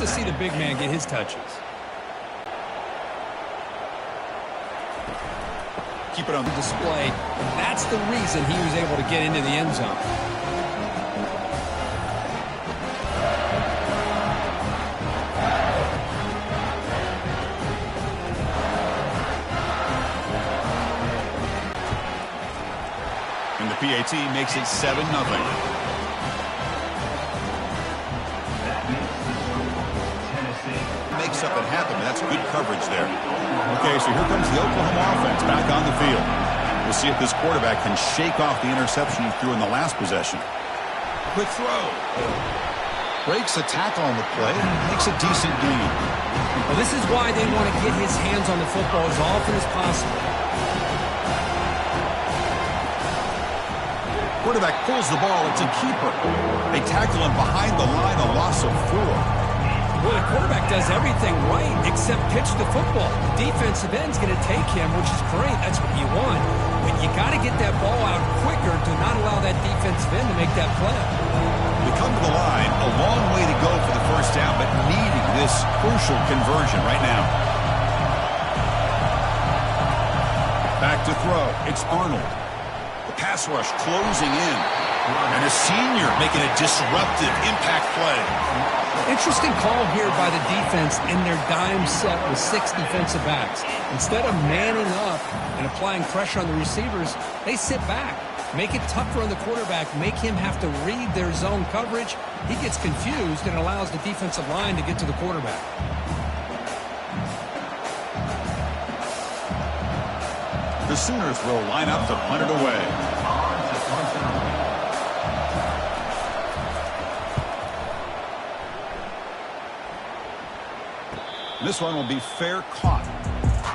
see the big man get his touches. Keep it on display. That's the reason he was able to get into the end zone. And the PAT makes it 7-0. Makes up and happen. That's good coverage there. Okay, so here comes the Oklahoma offense back on the field. We'll see if this quarterback can shake off the interception he threw in the last possession. Quick throw. Breaks a tackle on the play. Makes a decent gain. Well, this is why they want to get his hands on the football as often as possible. Quarterback pulls the ball. It's a keeper. They tackle him behind the line, a loss of 4. Well, the quarterback does everything right except pitch the football. The defensive end's going to take him, which is great. That's what you want. But you got to get that ball out quicker to not allow that defensive end to make that play. We come to the line, a long way to go for the first down, but needing this crucial conversion right now. Back to throw. It's Arnold. The pass rush closing in. And a senior making a disruptive impact play. Interesting call here by the defense in their dime set with 6 defensive backs. Instead of manning up and applying pressure on the receivers, they sit back. Make it tougher on the quarterback. Make him have to read their zone coverage. He gets confused and allows the defensive line to get to the quarterback. The Sooners will line up to punt it away. This one will be fair caught.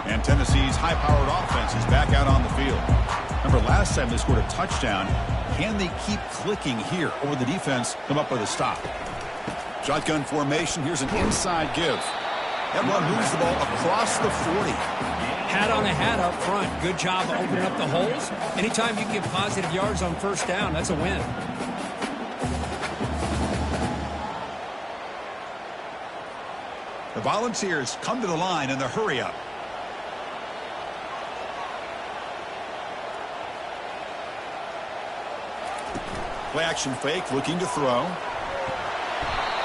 And Tennessee's high-powered offense is back out on the field. Remember, last time they scored a touchdown. Can they keep clicking here, or will the defense come up with a stop? Shotgun formation. Here's an inside give. That one moves the ball across the 40. Hat on a hat up front. Good job opening up the holes. Anytime you get positive yards on first down, that's a win. The Volunteers come to the line in the hurry-up. Play action fake, looking to throw.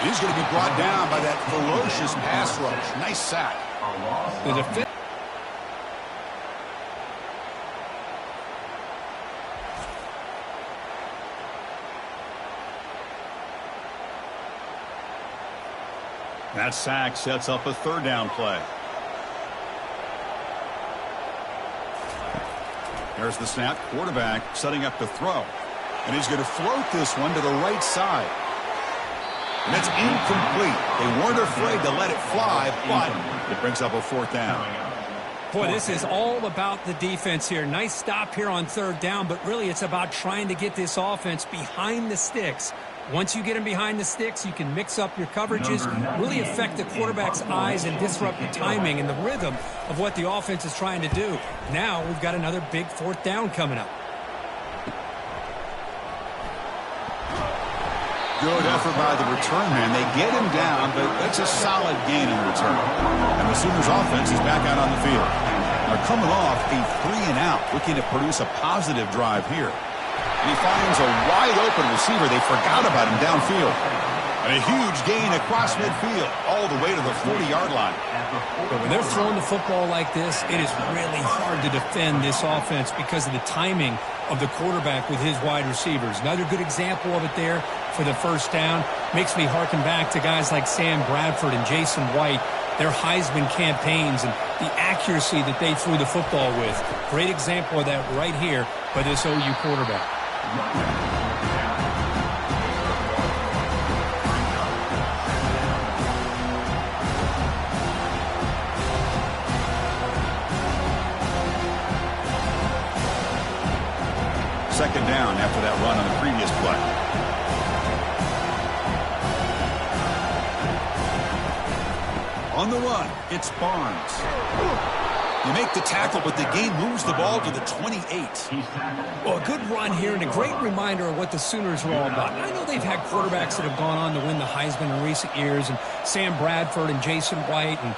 He's going to be brought down by that ferocious pass rush. Nice sack. The defense. That sack sets up a third down play. There's the snap. Quarterback setting up to throw. And he's going to float this one to the right side. And it's incomplete. They weren't afraid to let it fly, but it brings up a fourth down. Boy, this is all about the defense here. Nice stop here on third down, but really it's about trying to get this offense behind the sticks. Once you get them behind the sticks, you can mix up your coverages, really affect the quarterback's eyes and disrupt the timing and the rhythm of what the offense is trying to do. Now we've got another big fourth down coming up. Good effort by the return man. They get him down, but it's a solid gain in return. And the Sooners offense is back out on the field. They're coming off a 3-and-out, looking to produce a positive drive here. And he finds a wide-open receiver. They forgot about him downfield. And a huge gain across midfield, all the way to the 40-yard line. But when they're throwing the football like this, it is really hard to defend this offense because of the timing of the quarterback with his wide receivers. Another good example of it there for the first down. Makes me harken back to guys like Sam Bradford and Jason White, their Heisman campaigns and the accuracy that they threw the football with. Great example of that right here by this OU quarterback. Second down after that run on the previous play. On the run, it's Barnes. You make the tackle, but the game moves the ball to the 28. Well, a good run here and a great reminder of what the Sooners are all about. I know they've had quarterbacks that have gone on to win the Heisman in recent years, and Sam Bradford and Jason White and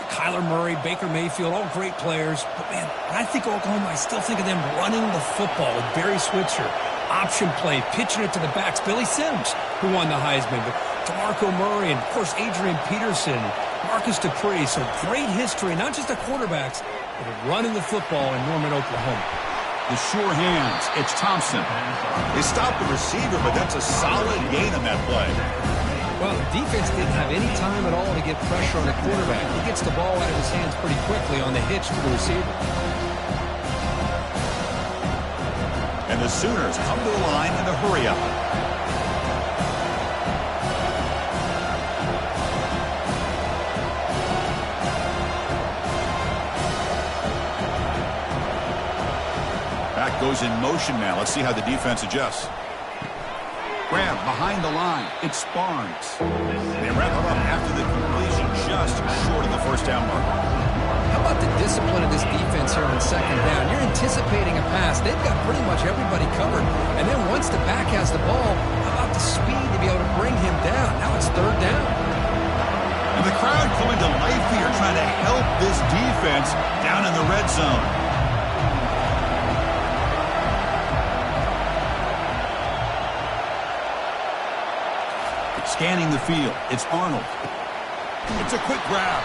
Kyler Murray, Baker Mayfield, all great players. But, man, when I think of Oklahoma, I still think of them running the football with Barry Switzer. Option play, pitching it to the backs. Billy Sims, who won the Heisman. But DeMarco Murray and, of course, Adrian Peterson, Marcus Dupree. So great history, not just the quarterbacks, but of running the football in Norman, Oklahoma. The sure hands. It's Thompson. They stopped the receiver, but that's a solid gain on that play. Well, the defense didn't have any time at all to get pressure on the quarterback. He gets the ball out of his hands pretty quickly on the hitch to the receiver. And the Sooners come to the line in the hurry-up. Back goes in motion now. Let's see how the defense adjusts. Grab behind the line. It's Barnes. They wrap it up after the completion, just short of the first down mark. How about the discipline of this defense here on second down? You're anticipating a pass. They've got pretty much everybody covered. And then once the back has the ball, how about the speed to be able to bring him down? Now it's third down. And the crowd coming to life here, trying to help this defense down in the red zone. Scanning the field, it's Arnold. It's a quick grab.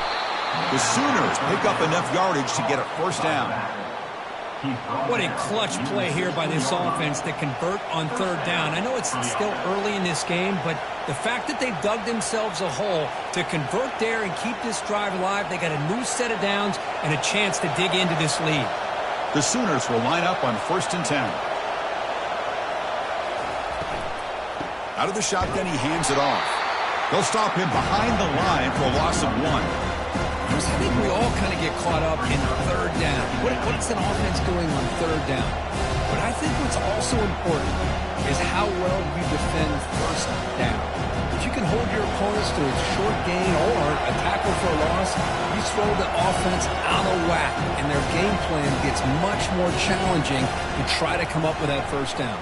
The Sooners pick up enough yardage to get a first down. What a clutch play here by this offense to convert on third down. I know it's still early in this game, but the fact that they've dug themselves a hole to convert there and keep this drive alive, they got a new set of downs and a chance to dig into this lead. The Sooners will line up on 1st and 10. Out of the shotgun, he hands it off. They'll stop him behind the line for a loss of 1. I think we all kind of get caught up in third down. What's an offense doing on third down? But I think what's also important is how well you defend first down. If you can hold your opponents to a short gain or a tackle for a loss, you throw the offense out of whack, and their game plan gets much more challenging to try to come up with that first down.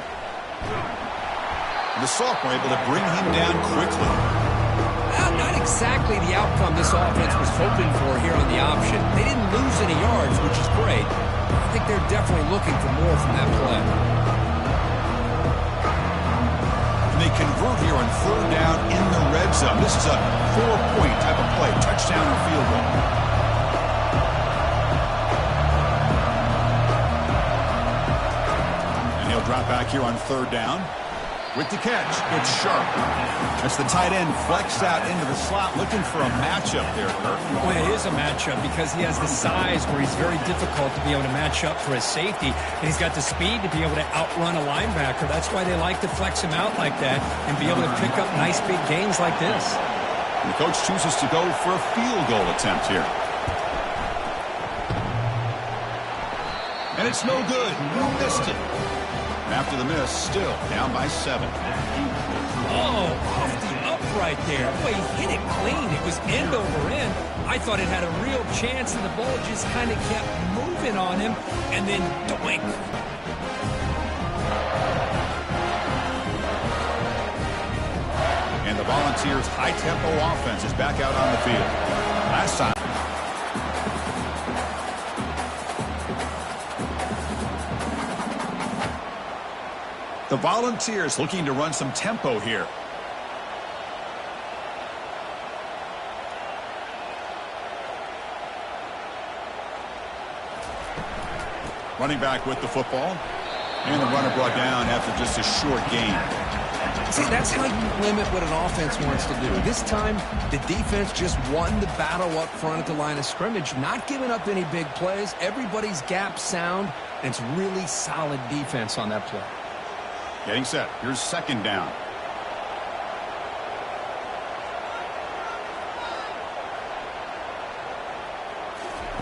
The sophomore able to bring him down quickly. Not exactly the outcome this offense was hoping for here on the option. They didn't lose any yards, which is great. I think they're definitely looking for more from that play. And they convert here on third down in the red zone. This is a 4-point type of play, touchdown or field goal. And he'll drop back here on third down. With the catch, it's Sharp. As the tight end flexed out into the slot, looking for a matchup there, Kirk. Well, it is a matchup because he has the size where he's very difficult to be able to match up for his safety, and he's got the speed to be able to outrun a linebacker. That's why they like to flex him out like that and be able to pick up nice big gains like this. And the coach chooses to go for a field goal attempt here. And it's no good. Missed it. After the miss, still down by 7. Oh, off the upright there. Boy, he hit it clean. It was end over end. I thought it had a real chance, and the ball just kind of kept moving on him, and then doink. And the Volunteers' high-tempo offense is back out on the field. Last time. The Volunteers looking to run some tempo here. Running back with the football. And the runner brought down after just a short gain. See, that's how you limit what an offense wants to do. This time, the defense just won the battle up front at the line of scrimmage, not giving up any big plays. Everybody's gap sound, and it's really solid defense on that play. Getting set. Here's second down.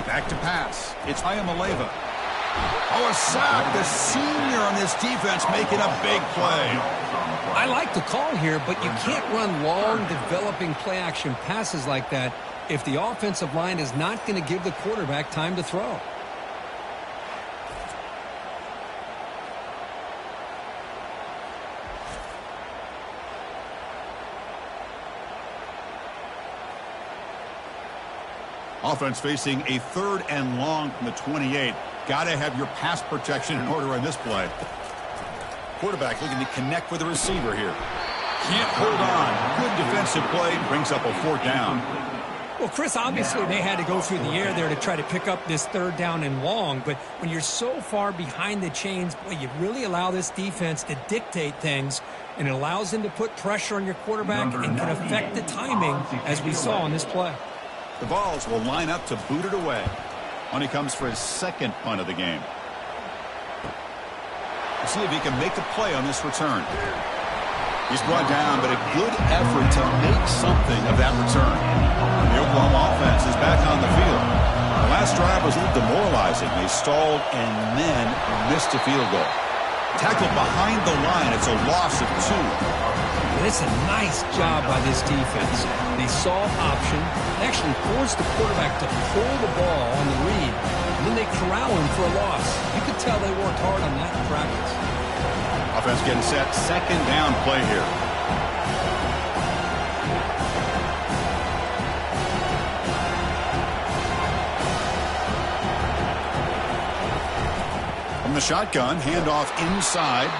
Back to pass. It's Ayamaleva. Oh, a sack. The senior on this defense making a big play. I like the call here, but you can't run long, developing play-action passes like that if the offensive line is not going to give the quarterback time to throw. Offense facing a 3rd and long from the 28. Got to have your pass protection in order on this play. Quarterback looking to connect with the receiver here. Can't hold on. Good defensive play. Brings up a 4th down. Well, Chris, obviously they had to go through the air there to try to pick up this 3rd down and long. But when you're so far behind the chains, boy, you really allow this defense to dictate things. And it allows them to put pressure on your quarterback and can affect the timing, as we saw on this play. The Vols will line up to boot it away. On he comes for his 2nd punt of the game. We'll see if he can make the play on this return. He's brought down, but a good effort to make something of that return. The Oklahoma offense is back on the field. The last drive was a little demoralizing. They stalled and then missed a field goal. Tackled behind the line. It's a loss of 2. It's a nice job by this defense. They saw option, actually forced the quarterback to pull the ball on the read, and then they corral him for a loss. You could tell they worked hard on that in practice. Offense getting set. 2nd down play here. From the shotgun, handoff inside.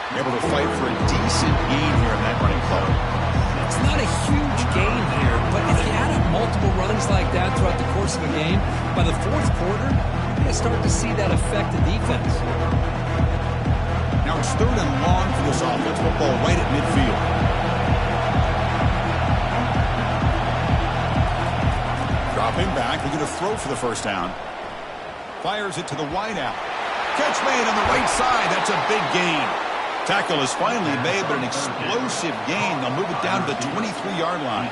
Able to fight for a decent gain here in that running play. It's not a huge gain here, but if you add up multiple runs like that throughout the course of a game, by the 4th quarter, you're going to start to see that affect the defense. Now it's 3rd and long for this offense. Football right at midfield. Dropping back, looking to throw for the 1st down. Fires it to the wideout. Catch made on the right side. That's a big gain. Tackle is finally made, but an explosive gain. They'll move it down to the 23-yard line.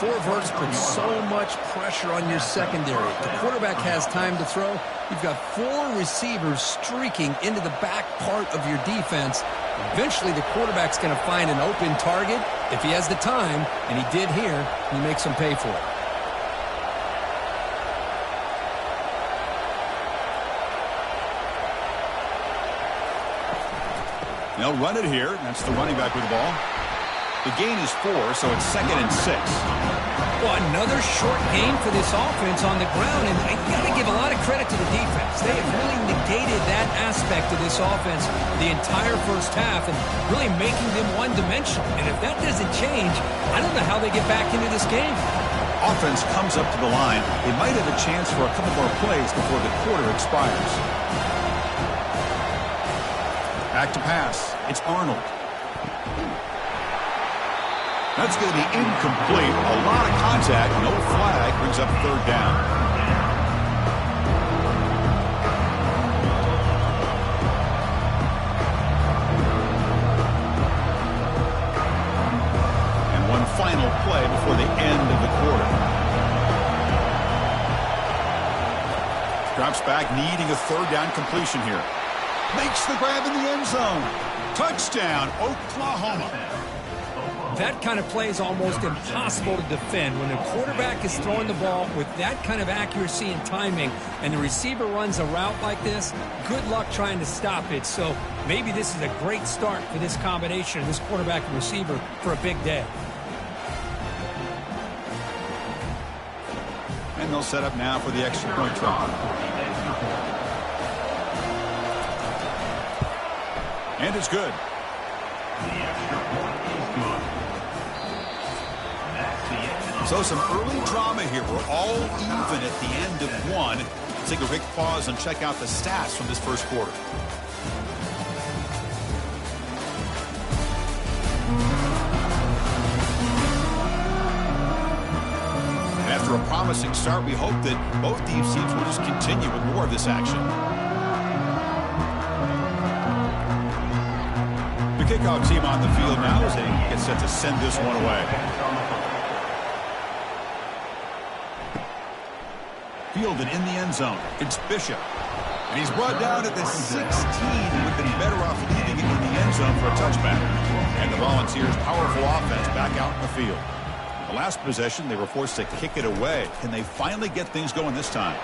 4 verts put so much pressure on your secondary. The quarterback has time to throw. You've got 4 receivers streaking into the back part of your defense. Eventually, the quarterback's going to find an open target if he has the time, and he did here. He makes him pay for it. They'll run it here. That's the running back with the ball. The gain is 4, so it's 2nd and 6. Well, another short gain for this offense on the ground, and I got to give a lot of credit to the defense. They have really negated that aspect of this offense the entire 1st half and really making them one-dimensional. And if that doesn't change, I don't know how they get back into this game. Offense comes up to the line. They might have a chance for a couple more plays before the quarter expires. Back to pass. It's Arnold. That's going to be incomplete. A lot of contact. No flag. Brings up 3rd down. And one final play before the end of the quarter. Drops back, needing a 3rd down completion here. Makes the grab in the end zone. Touchdown, Oklahoma. That kind of play is almost impossible to defend. When the quarterback is throwing the ball with that kind of accuracy and timing, and the receiver runs a route like this, good luck trying to stop it. So maybe this is a great start for this combination of this quarterback and receiver for a big day. And they'll set up now for the extra point try. And it's good. So some early drama here. We're all even at the end of 1. Let's take a quick pause and check out the stats from this 1st quarter. And after a promising start, we hope that both these teams will just continue with more of this action. The kickoff team on the field now as they get set to send this one away. Fielded in the end zone. It's Bishop. And he's brought down at the 16. Would have been better off leaving it in the end zone for a touchback. And the Volunteers' powerful offense back out in the field. The last possession, they were forced to kick it away. Can they finally get things going this time?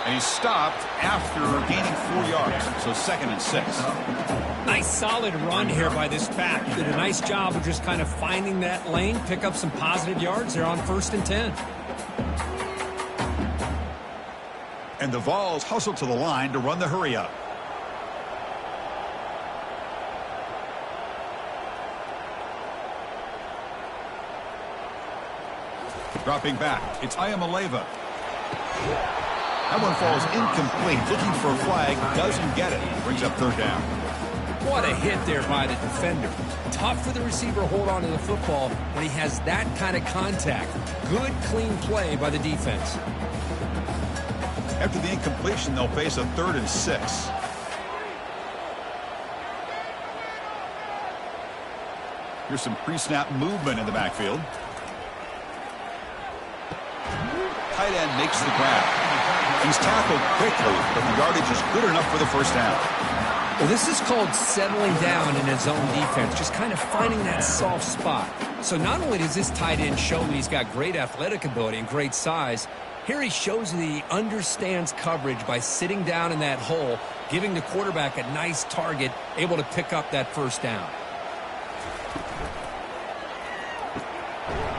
And he stopped after gaining 4 yards. So 2nd and 6. Nice solid run here by this back. Did a nice job of just kind of finding that lane, pick up some positive yards there on 1st and 10. And the Vols hustle to the line to run the hurry up. Dropping back, it's Ayamaleva. That one falls incomplete. Looking for a flag, doesn't get it. Brings up 3rd down. What a hit there by the defender. Tough for the receiver to hold on to the football when he has that kind of contact. Good, clean play by the defense. After the incompletion, they'll face a 3rd and 6. Here's some pre-snap movement in the backfield. Tight end makes the grab. He's tackled quickly, but the yardage is good enough for the 1st down. Well, this is called settling down in his own defense, just kind of finding that soft spot. So not only does this tight end show that he's got great athletic ability and great size, here he shows that he understands coverage by sitting down in that hole, giving the quarterback a nice target, able to pick up that 1st down.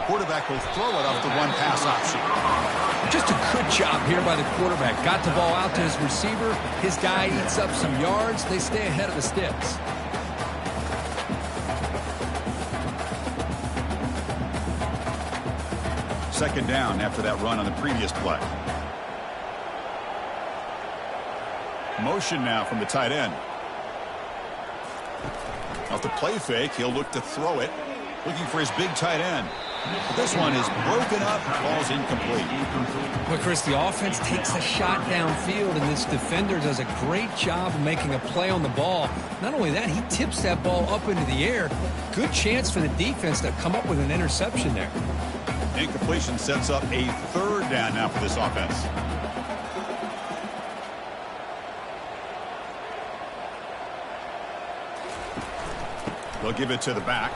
Quarterback will throw it off the one-pass option. Just a good job here by the quarterback. Got the ball out to his receiver. His guy eats up some yards. They stay ahead of the sticks. Second down after that run on the previous play. Motion now from the tight end. Off the play fake, he'll look to throw it. Looking for his big tight end. But this one is broken up, falls incomplete. Well, Chris, the offense takes a shot downfield, and this defender does a great job of making a play on the ball. Not only that, he tips that ball up into the air. Good chance for the defense to come up with an interception there. Incompletion sets up a 3rd down now for this offense. They'll give it to the back.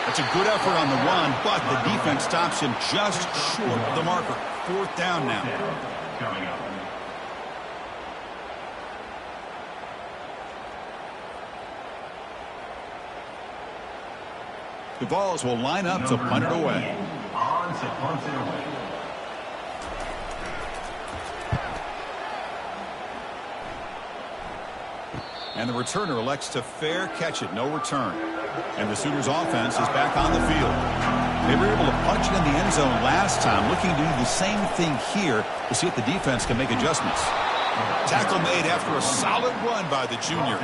That's a good effort on the run, but the defense stops him just short of the marker. 4th down now. The Vols will line up to punt it away. And the returner elects to fair catch it, no return. And the Sooners offense is back on the field. They were able to punch it in the end zone last time, looking to do the same thing here to see if the defense can make adjustments. Tackle made after a solid run by the junior.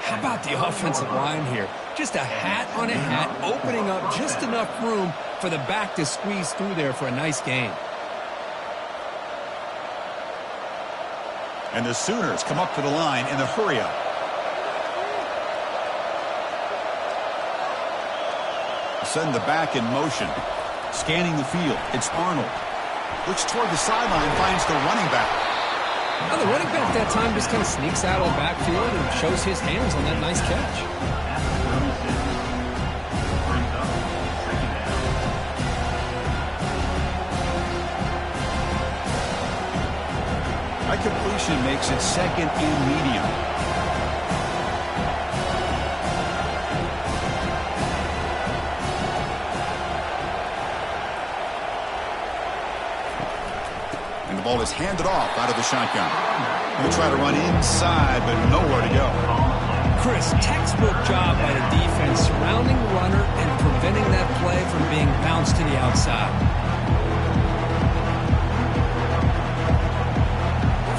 How about the offensive line here? Just a hat on a hat, opening up just enough room for the back to squeeze through there for a nice gain. And the Sooners come up to the line in the hurry-up. Send the back in motion. Scanning the field. It's Arnold. Looks toward the sideline, finds the running back. Now the running back that time just kind of sneaks out of the backfield and shows his hands on that nice catch. High completion makes it 2nd and medium. And the ball is handed off out of the shotgun. He'll try to run inside, but nowhere to go. Chris, textbook job by the defense surrounding the runner and preventing that play from being bounced to the outside.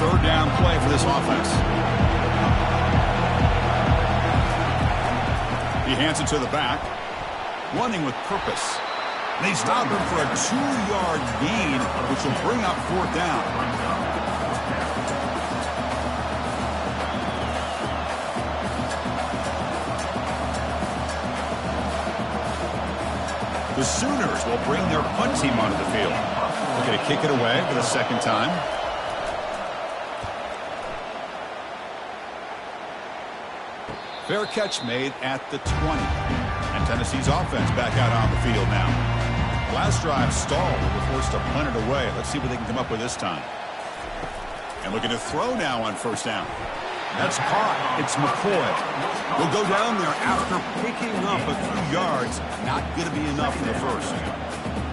3rd down play for this offense. He hands it to the back. Running with purpose. They stop him for a 2-yard gain, which will bring up 4th down. The Sooners will bring their punt team onto the field. They're going to kick it away for the 2nd time. Fair catch made at the 20. And Tennessee's offense back out on the field now. Last drive stalled. They were forced to punt it away. Let's see what they can come up with this time. And looking to throw now on first down. That's caught. It's McCoy. Will go down there after picking up a few yards. Not going to be enough for the first.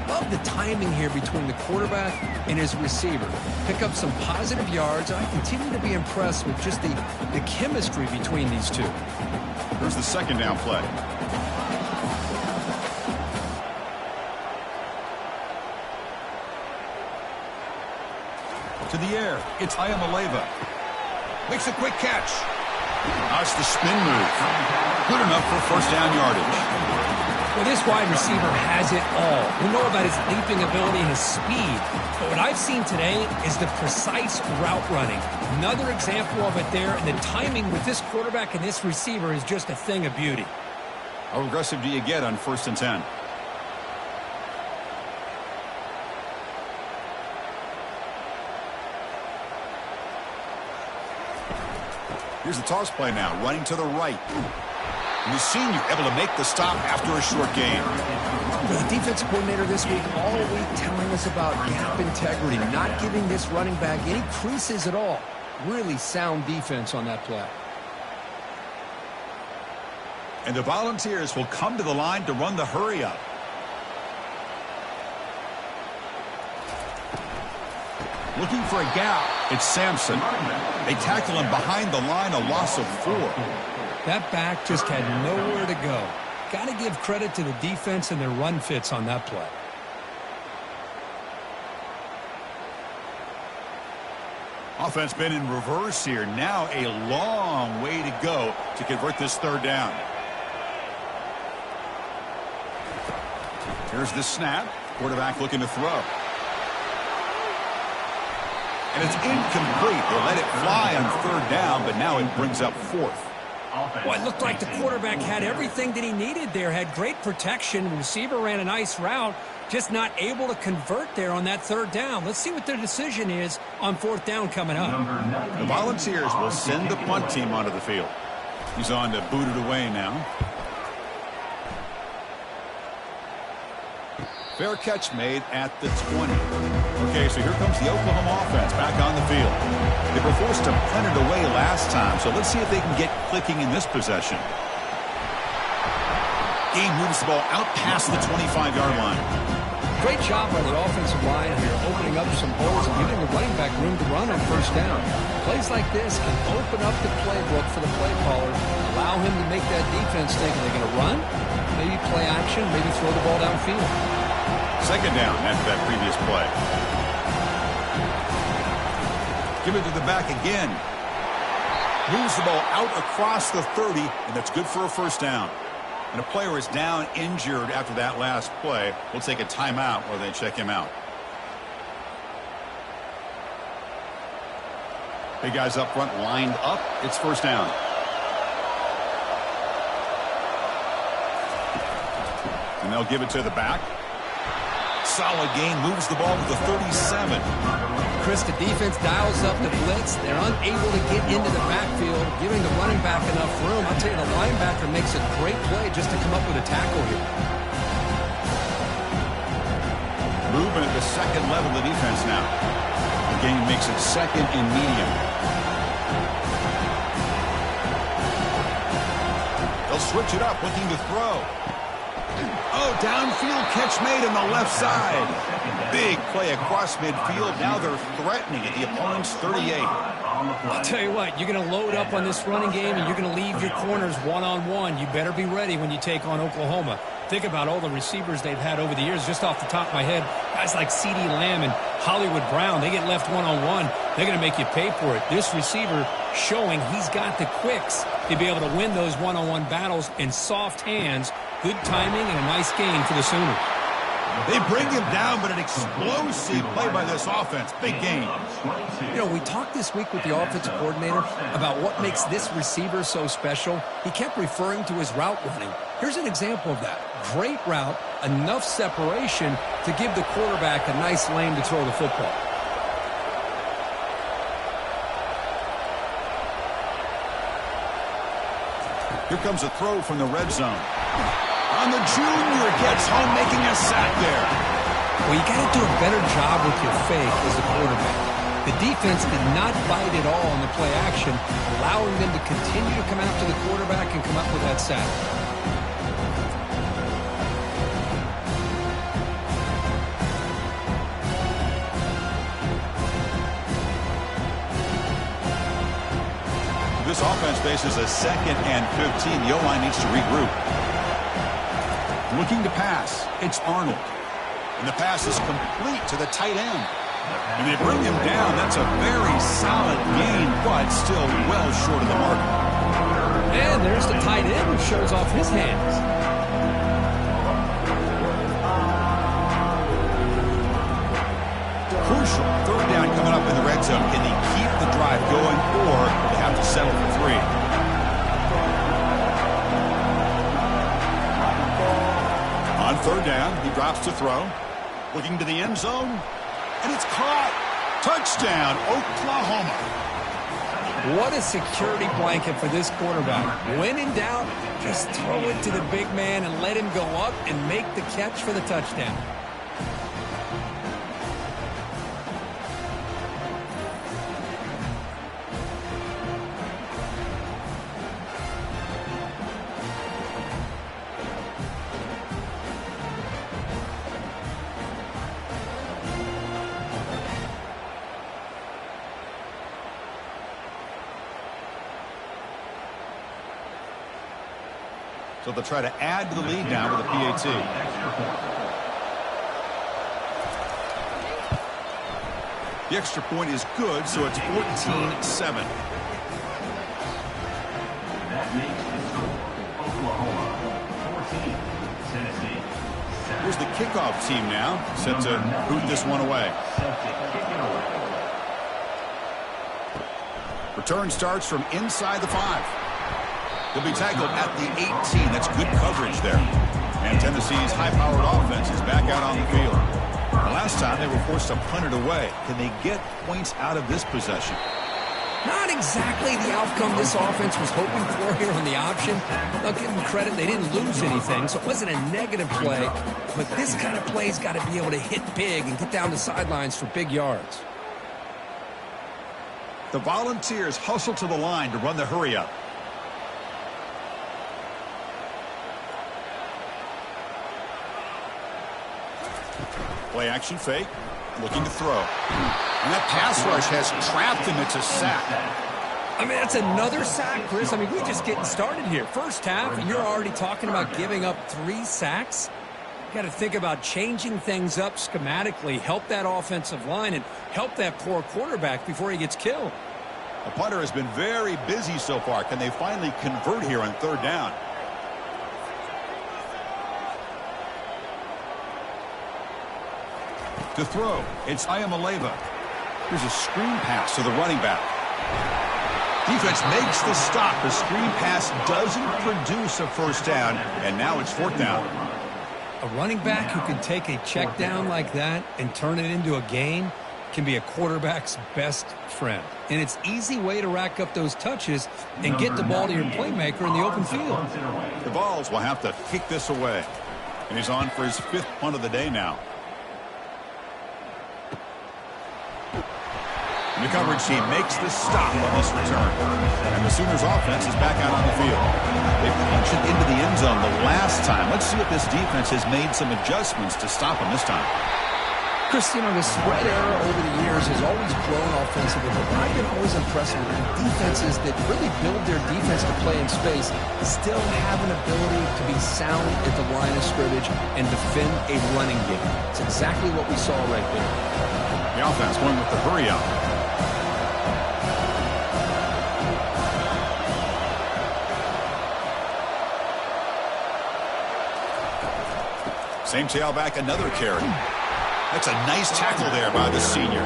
Love the timing here between the quarterback and his receiver. Pick up some positive yards. I continue to be impressed with just the chemistry between these two. Here's the second down play. To the air. It's Ayamaleva. Makes a quick catch. That's the spin move. Good enough for first down yardage. Well, this wide receiver has it all. We know about his leaping ability and his speed. But what I've seen today is the precise route running. Another example of it there. And the timing with this quarterback and this receiver is just a thing of beauty. How aggressive do you get on 1st and 10? Here's the toss play now, running to the right. And the senior able to make the stop after a short gain. The defensive coordinator this week, all week telling us about gap integrity, not giving this running back any creases at all. Really sound defense on that play. And the Volunteers will come to the line to run the hurry up. Looking for a gap. It's Sampson. They tackle him behind the line, a loss of 4. That back just had nowhere to go. Got to give credit to the defense and their run fits on that play. Offense been in reverse here. Now a long way to go to convert this third down. Here's the snap. Quarterback looking to throw. And it's incomplete. They let it fly on third down, but now it brings up 4th. Well, it looked like the quarterback had everything that he needed there. Had great protection. The receiver ran a nice route. Just not able to convert there on that third down. Let's see what their decision is on 4th down coming up. The Volunteers will send the punt team onto the field. He's on to boot it away now. Fair catch made at the 20. Okay, so here comes the Oklahoma offense back on the field. They were forced to punt it away last time, so let's see if they can get clicking in this possession. Game moves the ball out past the 25-yard line. Great job by the offensive line here, opening up some holes and giving the running back room to run on first down. Plays like this can open up the playbook for the play caller, allow him to make that defense think, are they going to run? Maybe play action, maybe throw the ball downfield. Second down after that previous play. Give it to the back again. Moves the ball out across the 30, and that's good for a first down. And a player is down injured after that last play. We'll take a timeout while they check him out. Big guys up front lined up. It's first down. And they'll give it to the back. Solid gain, moves the ball to the 37. Chris, the defense dials up the blitz. They're unable to get into the backfield, giving the running back enough room. I'll tell you, the linebacker makes a great play just to come up with a tackle here. Movement at the second level of the defense now. The game makes it second and medium. They'll switch it up, looking to throw. Oh, downfield catch made on the left side. Big play across midfield. Now they're threatening at the opponent's 38. I'll tell you what, you're going to load up on this running game and you're going to leave your corners one-on-one. You better be ready when you take on Oklahoma. Think about all the receivers they've had over the years. Just off the top of my head, guys like CeeDee Lamb and Hollywood Brown, they get left one-on-one. They're going to make you pay for it. This receiver showing he's got the quicks to be able to win those one-on-one battles in soft hands. Good timing and a nice gain for the Sooners. They bring him down, but an explosive play by this offense. Big gain. You know, we talked this week with the offensive coordinator about what makes this receiver so special. He kept referring to his route running. Here's an example of that. Great route, enough separation to give the quarterback a nice lane to throw the football. Here comes a throw from the red zone. On the junior, gets home, making a sack there. Well, you got to do a better job with your fake as a quarterback. The defense did not bite at all on the play action, allowing them to continue to come after the quarterback and come up with that sack. This offense faces a 2nd and 15. The O-line needs to regroup. Looking to pass. It's Arnold. And the pass is complete to the tight end. And they bring him down. That's a very solid gain, but still well short of the mark. And there's the tight end who shows off his hands. Crucial. 3rd down coming up in the red zone. Can they keep the drive going, or do they have to settle for 3? On 3rd down, he drops to throw. Looking to the end zone. And it's caught. Touchdown, Oklahoma. What a security blanket for this quarterback. When in doubt, just throw it to the big man and let him go up and make the catch for the touchdown. So they'll try to add to the lead now with a PAT. The extra point is good, so it's 14-7. That makes the score Oklahoma 14, Tennessee 7. Here's the kickoff team now, set to boot this one away. Return starts from inside the 5. He'll be tackled at the 18. That's good coverage there. And Tennessee's high-powered offense is back out on the field. The last time they were forced to punt it away. Can they get points out of this possession? Not exactly the outcome this offense was hoping for here on the option. I'll give them credit. They didn't lose anything, so it wasn't a negative play. But this kind of play's got to be able to hit big and get down the sidelines for big yards. The Volunteers hustle to the line to run the hurry-up. Play action fake, looking to throw. And that pass rush has trapped him. It's a sack. I mean, that's another sack, Chris. I mean, we're just getting started here. First half, and you're already talking about giving up 3 sacks. You got to think about changing things up schematically, help that offensive line, and help that poor quarterback before he gets killed. The punter has been very busy so far. Can they finally convert here on 3rd down? To throw, it's Ayamaleva. Here's a screen pass to the running back. Defense makes the stop. The screen pass doesn't produce a 1st down, and now it's 4th down. A running back who can take a check down like that and turn it into a gain can be a quarterback's best friend. And it's an easy way to rack up those touches and get the ball to your playmaker in the open field. The Vols will have to kick this away. And he's on for his 5th punt of the day now. And the coverage team makes the stop on this return. And the Sooners offense is back out on the field. They punched it into the end zone the last time. Let's see if this defense has made some adjustments to stop them this time. Chris, you know, the spread era over the years has always grown offensively, but I've been always impressed with defenses that really build their defense to play in space, still have an ability to be sound at the line of scrimmage and defend a running game. It's exactly what we saw right there. The offense going with the hurry-up. Same tailback, another carry. That's a nice tackle there by the senior.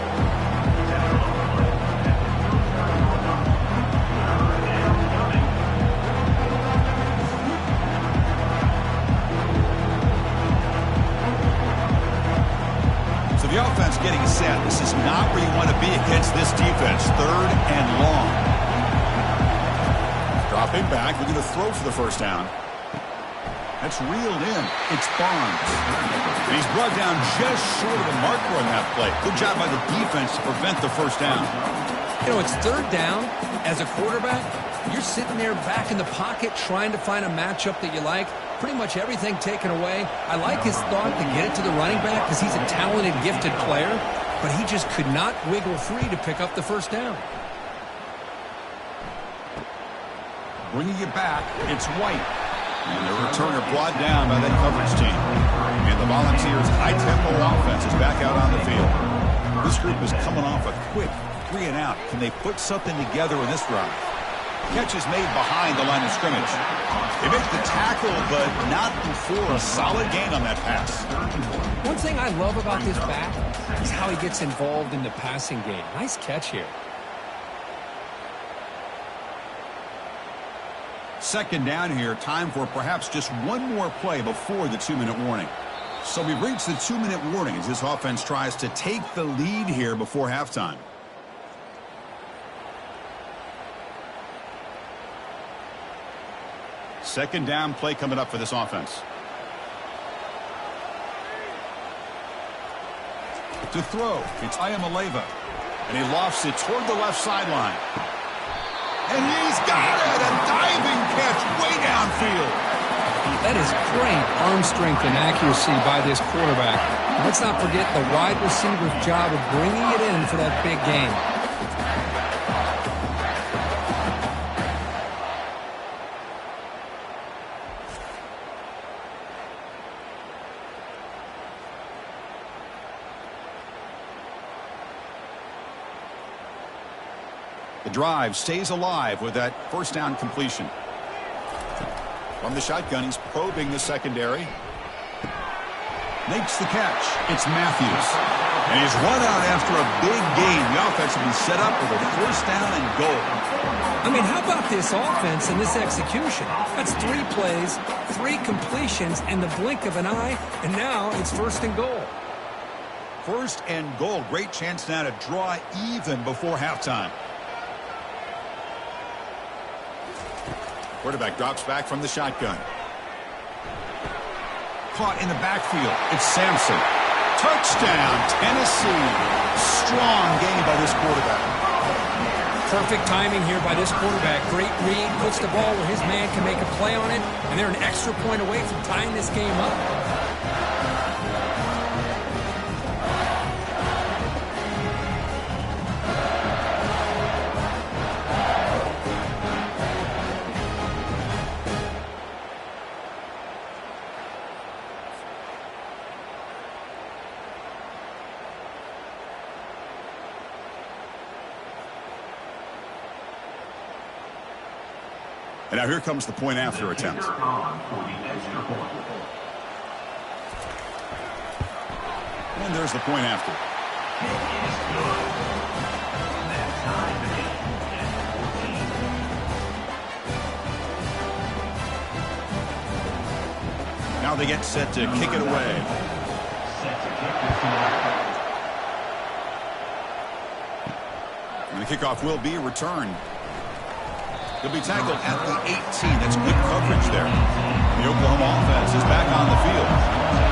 So the offense getting set. This is not where you want to be against this defense. 3rd and long. Dropping back, looking to throw for the first down. That's reeled in. It's Barnes. And he's brought down just short of the marker on that play. Good job by the defense to prevent the first down. You know, it's third down. As a quarterback, you're sitting there back in the pocket trying to find a matchup that you like. Pretty much everything taken away. I like his thought to get it to the running back because he's a talented, gifted player, but he just could not wiggle free to pick up the first down. Bringing it back, it's White. And the returner brought down by that coverage team. And the Volunteers' high-tempo offense is back out on the field. This group is coming off a quick 3-and-out. Can they put something together in this drive? Catch is made behind the line of scrimmage. They make the tackle, but not before a solid gain on that pass. One thing I love about this back is how he gets involved in the passing game. Nice catch here. Second down here, time for perhaps just one more play before the 2-minute warning. So we've reached the 2-minute warning as this offense tries to take the lead here before halftime. Second down play coming up for this offense. To throw, it's Ayamaleva. And he lofts it toward the left sideline. And he's got it! A diving catch way downfield. That is great arm strength and accuracy by this quarterback. Let's not forget the wide receiver's job of bringing it in for that big game. The drive stays alive with that first down completion. From the shotgun, he's probing the secondary. Makes the catch. It's Matthews. And he's run out after a big gain. The offense will be set up with a first down and goal. I mean, how about this offense and this execution? That's 3 plays, 3 completions in the blink of an eye, and now it's first and goal. First and goal. Great chance now to draw even before halftime. Quarterback drops back from the shotgun. Caught in the backfield. It's Sampson. Touchdown, Tennessee. Strong game by this quarterback. Perfect timing here by this quarterback. Great read. Puts the ball where his man can make a play on it. And they're an extra point away from tying this game up. And now here comes the point after attempt. And there's the point after. Now they get set to kick it away. And the kickoff will be returned. He'll be tackled at the 18. That's good coverage there. The Oklahoma offense is back on the field.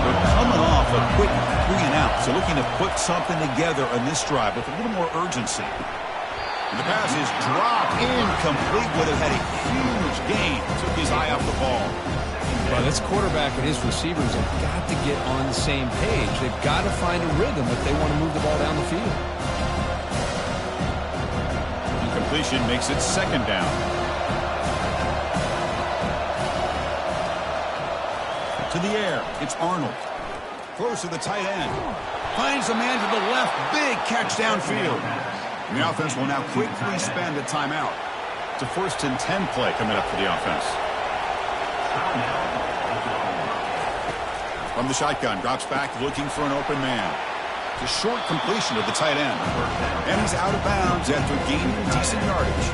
They're coming off a quick 3-and-out, so looking to put something together on this drive with a little more urgency. And the pass is dropped incomplete. Would have had a huge gain. Took his eye off the ball. Well, this quarterback and his receivers have got to get on the same page. They've got to find a rhythm if they want to move the ball down the field. Incompletion makes it second down. To the air, it's Arnold. Throws to the tight end. Finds a man to the left. Big catch downfield. And the offense will now quickly spend a timeout. It's a 1st and 10 play coming up for the offense. From the shotgun, drops back looking for an open man. It's a short completion to the tight end. And he's out of bounds after gaining decent yardage.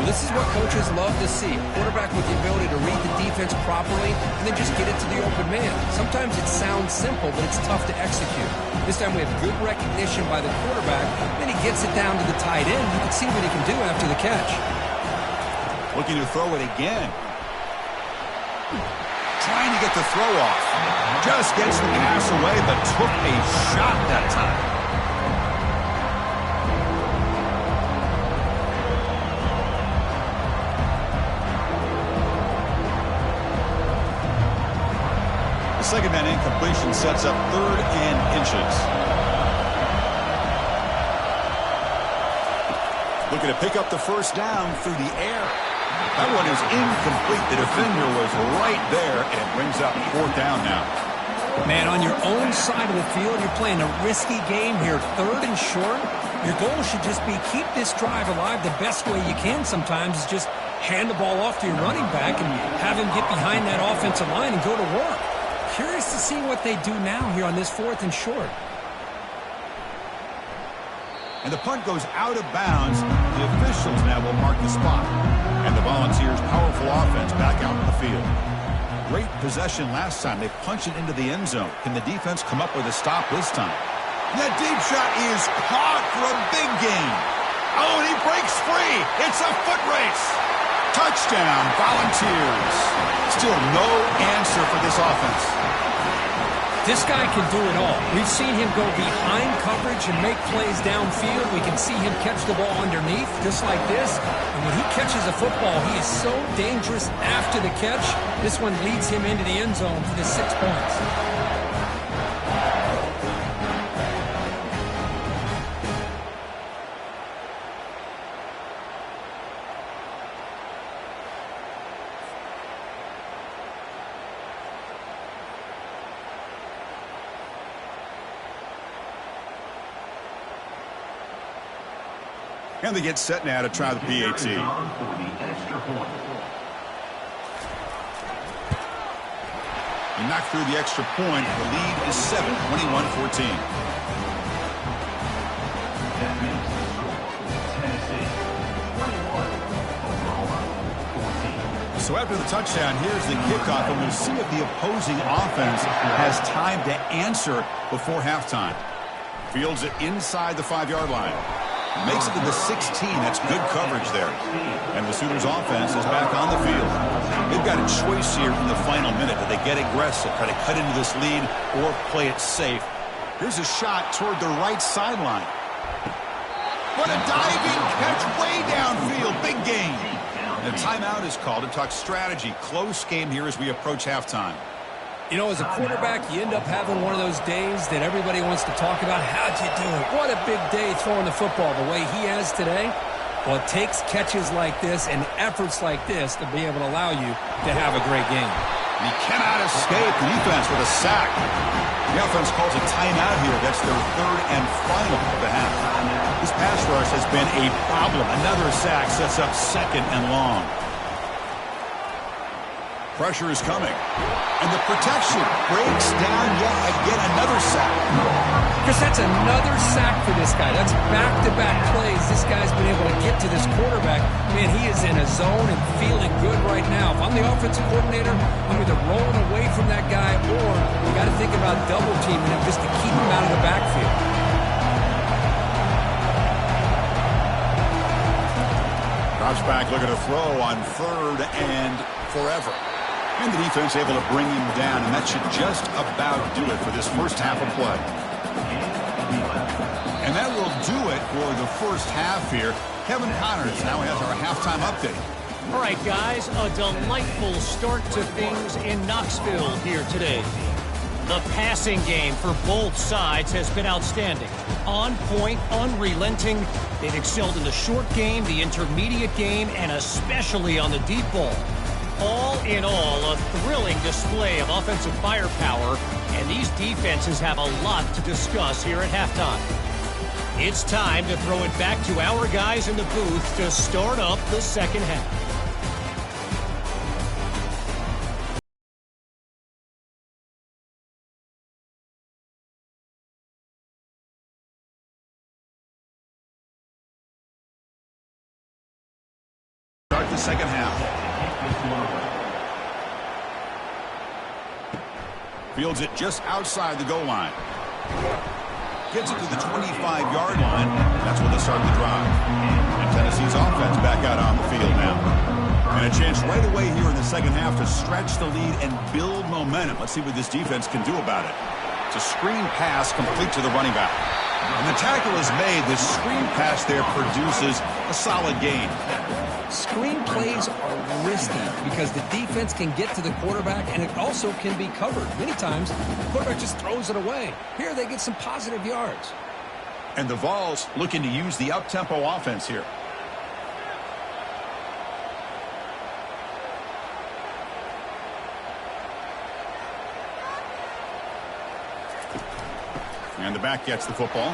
Well, this is what coaches love to see. A quarterback with the ability to read the defense properly and then just get it to the open man. Sometimes it sounds simple, but it's tough to execute. This time we have good recognition by the quarterback. Then he gets it down to the tight end. You can see what he can do after the catch. Looking to throw it again. Trying to get the throw off. Just gets the pass away, but took a shot that time. The second man incompletion sets up 3rd and inches. Looking to pick up the first down through the air. That one is incomplete. The defender was right there, and it brings up 4th down now. Man, on your own side of the field, you're playing a risky game here. 3rd and short. Your goal should just be keep this drive alive the best way you can sometimes is just hand the ball off to your running back and have him get behind that offensive line and go to work. Curious to see what they do now here on this 4th and short. And the punt goes out of bounds. The officials now will mark the spot. And the Volunteers' powerful offense back out in the field. Great possession last time. They punch it into the end zone. Can the defense come up with a stop this time? That deep shot is caught for a big gain. Oh, and he breaks free. It's a foot race. Touchdown, Volunteers. Still no answer for this offense. This guy can do it all. We've seen him go behind coverage and make plays downfield. We can see him catch the ball underneath, just like this. And when he catches a football, he is so dangerous after the catch. This one leads him into the end zone for the 6 points. And they get set now to try the PAT. And knocked through the extra point. The lead is 7, 21-14. So after the touchdown, here's the kickoff, and we'll see if the opposing offense has time to answer before halftime. Fields it inside the 5-yard line. Makes it to the 16. That's good coverage there. And the Sooners offense is back on the field. They've got a choice here in the final minute. Do they get aggressive, try to cut into this lead, or play it safe? Here's a shot toward the right sideline. What a diving catch way downfield. Big gain. And a timeout is called to talk strategy. Close game here as we approach halftime. You know, as a quarterback, you end up having one of those days that everybody wants to talk about. How'd you do it? What a big day throwing the football the way he has today. Well, it takes catches like this and efforts like this to be able to allow you to have a great game. And he cannot escape the defense with a sack. The offense calls a timeout here. That's their 3rd and final of the half. This pass rush has been a problem. Another sack sets up 2nd and long. Pressure is coming. And the protection breaks down yet again. Another sack. Because that's another sack for this guy. That's back-to-back plays. This guy's been able to get to this quarterback. Man, he is in a zone and feeling good right now. If I'm the offensive coordinator, I'm either rolling away from that guy or you got to think about double-teaming him just to keep him out of the backfield. Drops back, looking to throw on 3rd and forever. And the defense able to bring him down, and that should just about do it for this first half of play. And that will do it for the first half here. Kevin Connors now has our halftime update. All right, guys, a delightful start to things in Knoxville here today. The passing game for both sides has been outstanding. On point, unrelenting. They've excelled in the short game, the intermediate game, and especially on the deep ball. All in all, a thrilling display of offensive firepower, and these defenses have a lot to discuss here at halftime. It's time to throw it back to our guys in the booth to start up the second half. Start the second half. Fields it just outside the goal line. Gets it to the 25-yard line. That's where they start the drive. And Tennessee's offense back out on the field now. And a chance right away here in the second half to stretch the lead and build momentum. Let's see what this defense can do about it. It's a screen pass complete to the running back. And the tackle is made. This screen pass there produces a solid gain. Screen plays are risky because the defense can get to the quarterback, and it also can be covered. Many times, the quarterback just throws it away. Here, they get some positive yards. And the Vols looking to use the up-tempo offense here. And the back gets the football.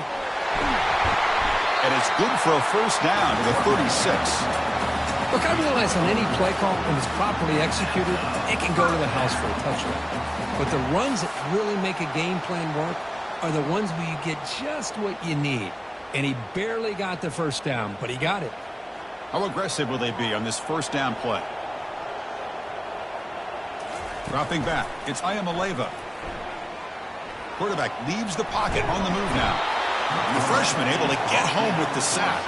And it's good for a first down to the 36. Look, I realize on any play call, when it's properly executed, it can go to the house for a touchdown. But the runs that really make a game plan work are the ones where you get just what you need. And he barely got the first down, but he got it. How aggressive will they be on this first down play? Dropping back, it's Ayamaleva. Quarterback leaves the pocket on the move now. And the freshman able to get home with the sack.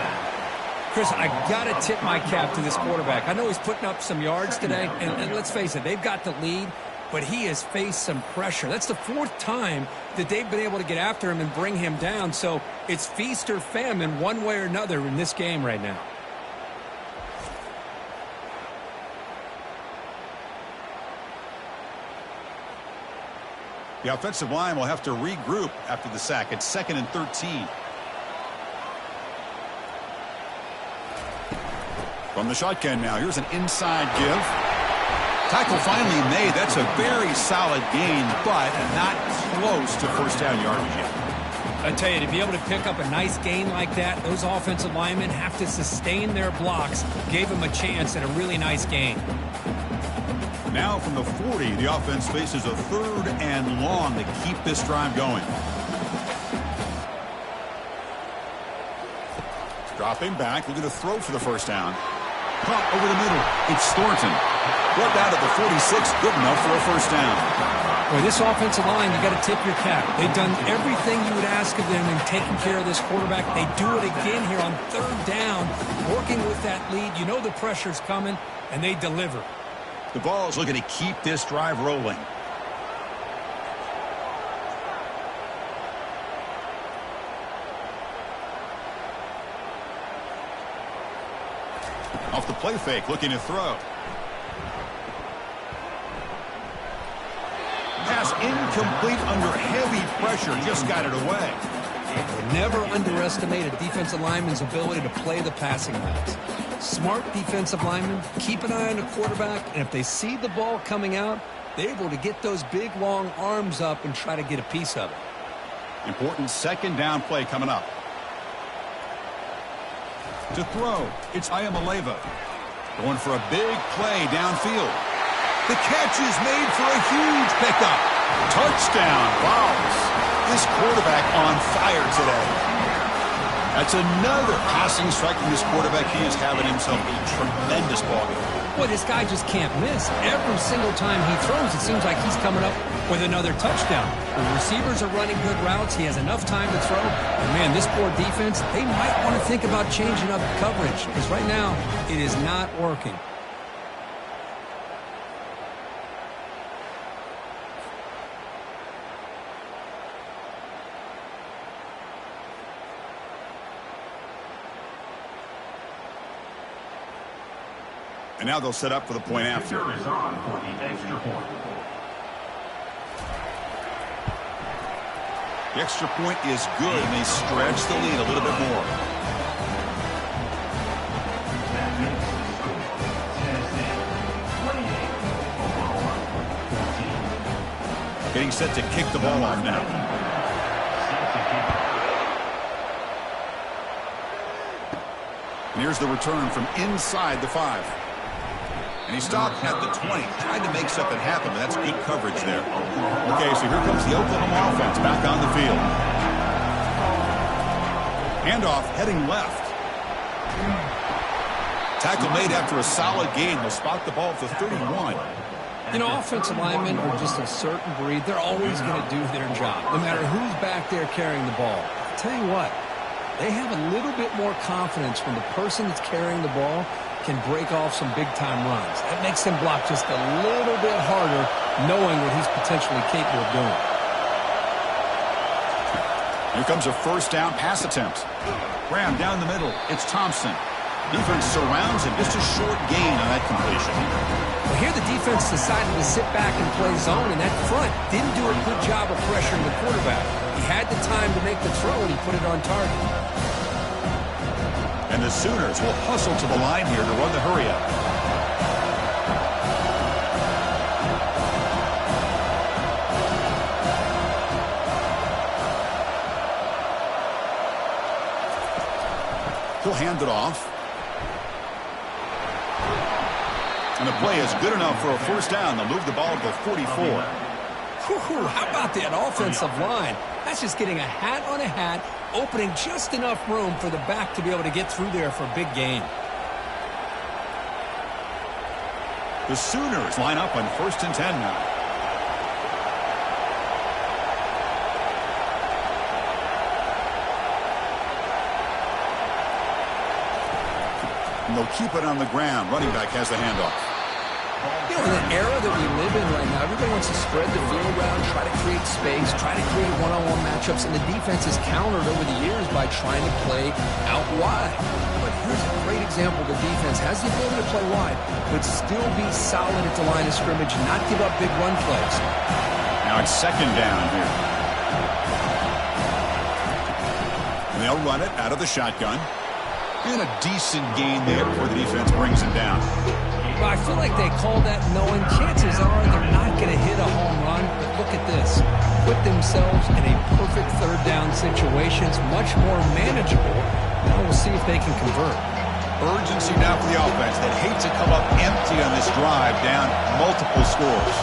Chris, I got to tip my cap to this quarterback. I know he's putting up some yards today, and let's face it, they've got the lead, but he has faced some pressure. That's the fourth time that they've been able to get after him and bring him down, so it's feast or famine one way or another in this game right now. The offensive line will have to regroup after the sack. It's 2nd and 13. From the shotgun now, here's an inside give. Tackle finally made. That's a very solid gain, but not close to first down yardage yet. I tell you, to be able to pick up a nice gain like that, those offensive linemen have to sustain their blocks. Gave him a chance at a really nice gain. Now from the 40, the offense faces a 3rd and long to keep this drive going. Dropping back, looking to throw for the first down. Caught over the middle. It's Thornton. Brought down at the 46, good enough for a first down. Boy, this offensive line, you got to tip your cap. They've done everything you would ask of them in taking care of this quarterback. They do it again here on 3rd down, working with that lead. You know the pressure's coming, and they deliver. The Vols looking to keep this drive rolling. Off the play fake, looking to throw. Pass incomplete under heavy pressure, just got it away. Never underestimate a defensive lineman's ability to play the passing lanes. Smart defensive linemen keep an eye on the quarterback, and if they see the ball coming out, they're able to get those big, long arms up and try to get a piece of it. Important 2nd down play coming up. To throw, it's Ayamaleva. Going for a big play downfield. The catch is made for a huge pickup. Touchdown, Vols. This quarterback on fire today. That's another passing strike from this quarterback. He is having himself a tremendous ball game. Boy, this guy just can't miss. Every single time he throws, it seems like he's coming up with another touchdown. The receivers are running good routes. He has enough time to throw. And man, this poor defense, they might want to think about changing up coverage because right now it is not working. And now they'll set up for the point after. Is on for the extra point. The extra point is good, and they stretch the lead a little bit more. That makes the score Tennessee 28, Oklahoma 14. Getting set to kick the ball off now. And here's the return from inside the 5. And he stopped at the 20, tried to make something happen, but that's good coverage there. Okay, so here comes the Oklahoma offense back on the field. Handoff heading left. Tackle made after a solid gain. They'll spot the ball at the 31. You know, offensive linemen are just a certain breed. They're always going to do their job, no matter who's back there carrying the ball. I'll tell you what, they have a little bit more confidence when the person that's carrying the ball can break off some big-time runs. That makes him block just a little bit harder, knowing what he's potentially capable of doing. Here comes a first down pass attempt. Graham down the middle. It's Thompson. Defense surrounds him. Just a short gain on that completion. Well, here the defense decided to sit back and play zone, and that front didn't do a good job of pressuring the quarterback. He had the time to make the throw, and he put it on target. And the Sooners will hustle to the line here to run the hurry-up. He'll hand it off. And the play is good enough for a first down. They'll move the ball to the 44. Whew, how about that offensive line? That's just getting a hat on a hat, opening just enough room for the back to be able to get through there for a big gain. The Sooners line up on 1st and 10 now. And they'll keep it on the ground. Running back has the handoff. You know, in the era that we live in right now, everybody wants to spread the field around, try to create space, try to create one-on-one matchups, and the defense has countered over the years by trying to play out wide. But here's a great example. The defense has the ability to play wide, but still be solid at the line of scrimmage and not give up big run plays. Now it's second down here. And they'll run it out of the shotgun. And a decent gain there before the defense brings it down. Well, I feel like they called that knowing chances are they're not going to hit a home run. But look at this. Put themselves in a perfect third down situation. It's much more manageable. Now we'll see if they can convert. Urgency now for the offense that hate to come up empty on this drive, down multiple scores.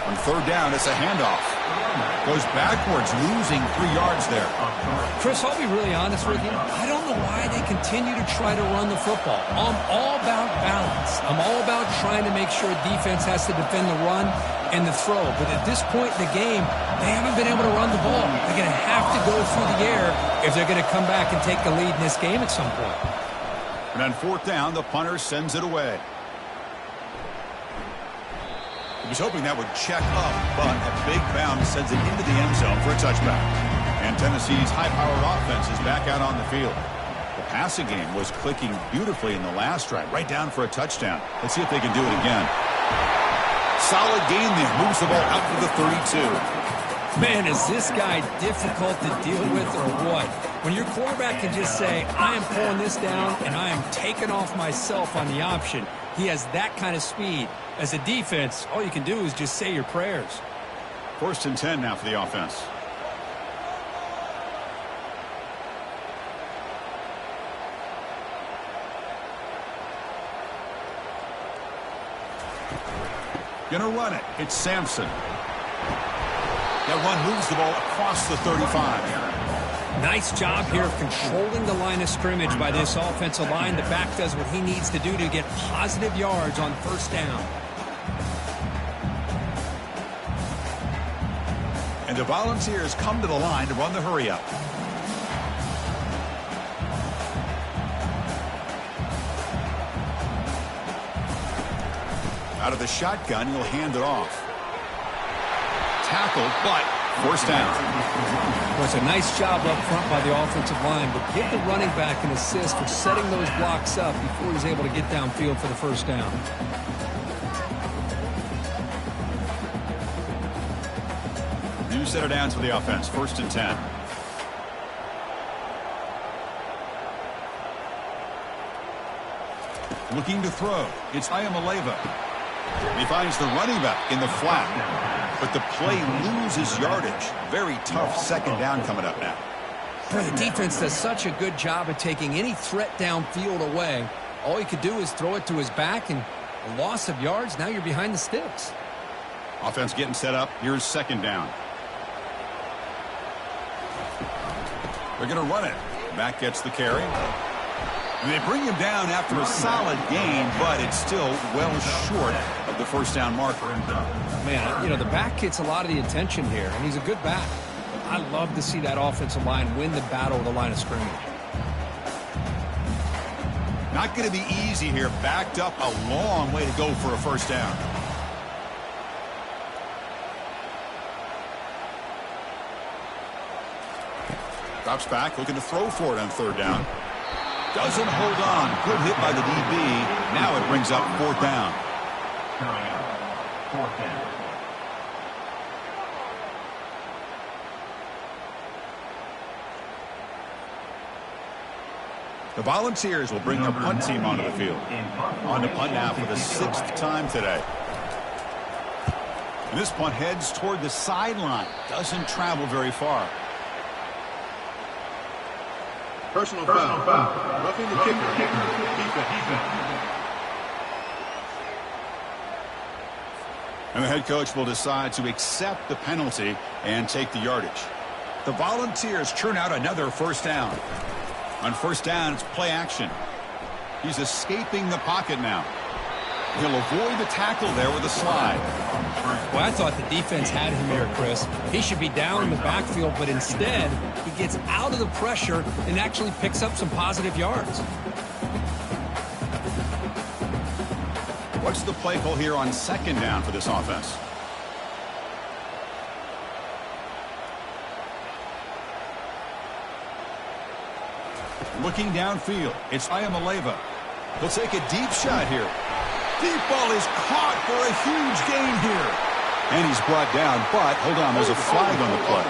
On third down, it's a handoff. Goes backwards, losing 3 yards there. Chris, I'll be really honest with you. I don't know why they continue to try to run the football. I'm all about balance. I'm all about trying to make sure defense has to defend the run and the throw. But at this point in the game, they haven't been able to run the ball. They're going to have to go through the air if they're going to come back and take the lead in this game at some point. And on fourth down, the punter sends it away. He was hoping that would check up, but a big bounce sends it into the end zone for a touchback. And Tennessee's high-powered offense is back out on the field. The passing game was clicking beautifully in the last drive, right down for a touchdown. Let's see if they can do it again. Solid gain there. Moves the ball out to the 32. Man, is this guy difficult to deal with or what? When your quarterback can just say, I am pulling this down and I am taking off myself on the option, he has that kind of speed. As a defense, all you can do is just say your prayers. 1st and 10 now for the offense. Gonna run it. It's Sampson. That run moves the ball across the 35. Nice job here of controlling the line of scrimmage by this offensive line. The back does what he needs to do to get positive yards on first down. And the Volunteers come to the line to run the hurry-up. Out of the shotgun, he'll hand it off. Tackled, but first down. Well, it's a nice job up front by the offensive line, but give the running back an assist for setting those blocks up before he's able to get downfield for the first down. New set of downs for the offense. 1st and 10. Looking to throw. It's Ayamaleva. He finds the running back in the flat. But the play loses yardage. Very tough second down coming up now. Boy, the defense does such a good job of taking any threat downfield away. All he could do is throw it to his back, and a loss of yards, now you're behind the sticks. Offense getting set up. Here's second down. They're going to run it. Back gets the carry. And they bring him down after a solid gain, but it's still well short of the first down marker. Man, you know, the back gets a lot of the attention here, and he's a good back. I love to see that offensive line win the battle of the line of scrimmage. Not going to be easy here. Backed up a long way to go for a first down. Drops back, looking to throw for it on third down. Doesn't hold on. Good hit by the DB. Now it brings up fourth down. Coming up, fourth down. The Volunteers will bring their punt team onto the field. On to punt now for the 6th time today. And this punt heads toward the sideline. Doesn't travel very far. Personal foul. Roughing the kicker. Defense. And the head coach will decide to accept the penalty and take the yardage. The Volunteers churn out another first down. On first down, it's play action. He's escaping the pocket now. He'll avoid the tackle there with a slide. Well, I thought the defense had him here, Chris. He should be down in the backfield, but instead, he gets out of the pressure and actually picks up some positive yards. What's the play call here on second down for this offense? Looking downfield, it's Ayamaleva. He'll take a deep shot here. Deep ball is caught for a huge gain here. And he's brought down, but hold on, there's a flag on the play.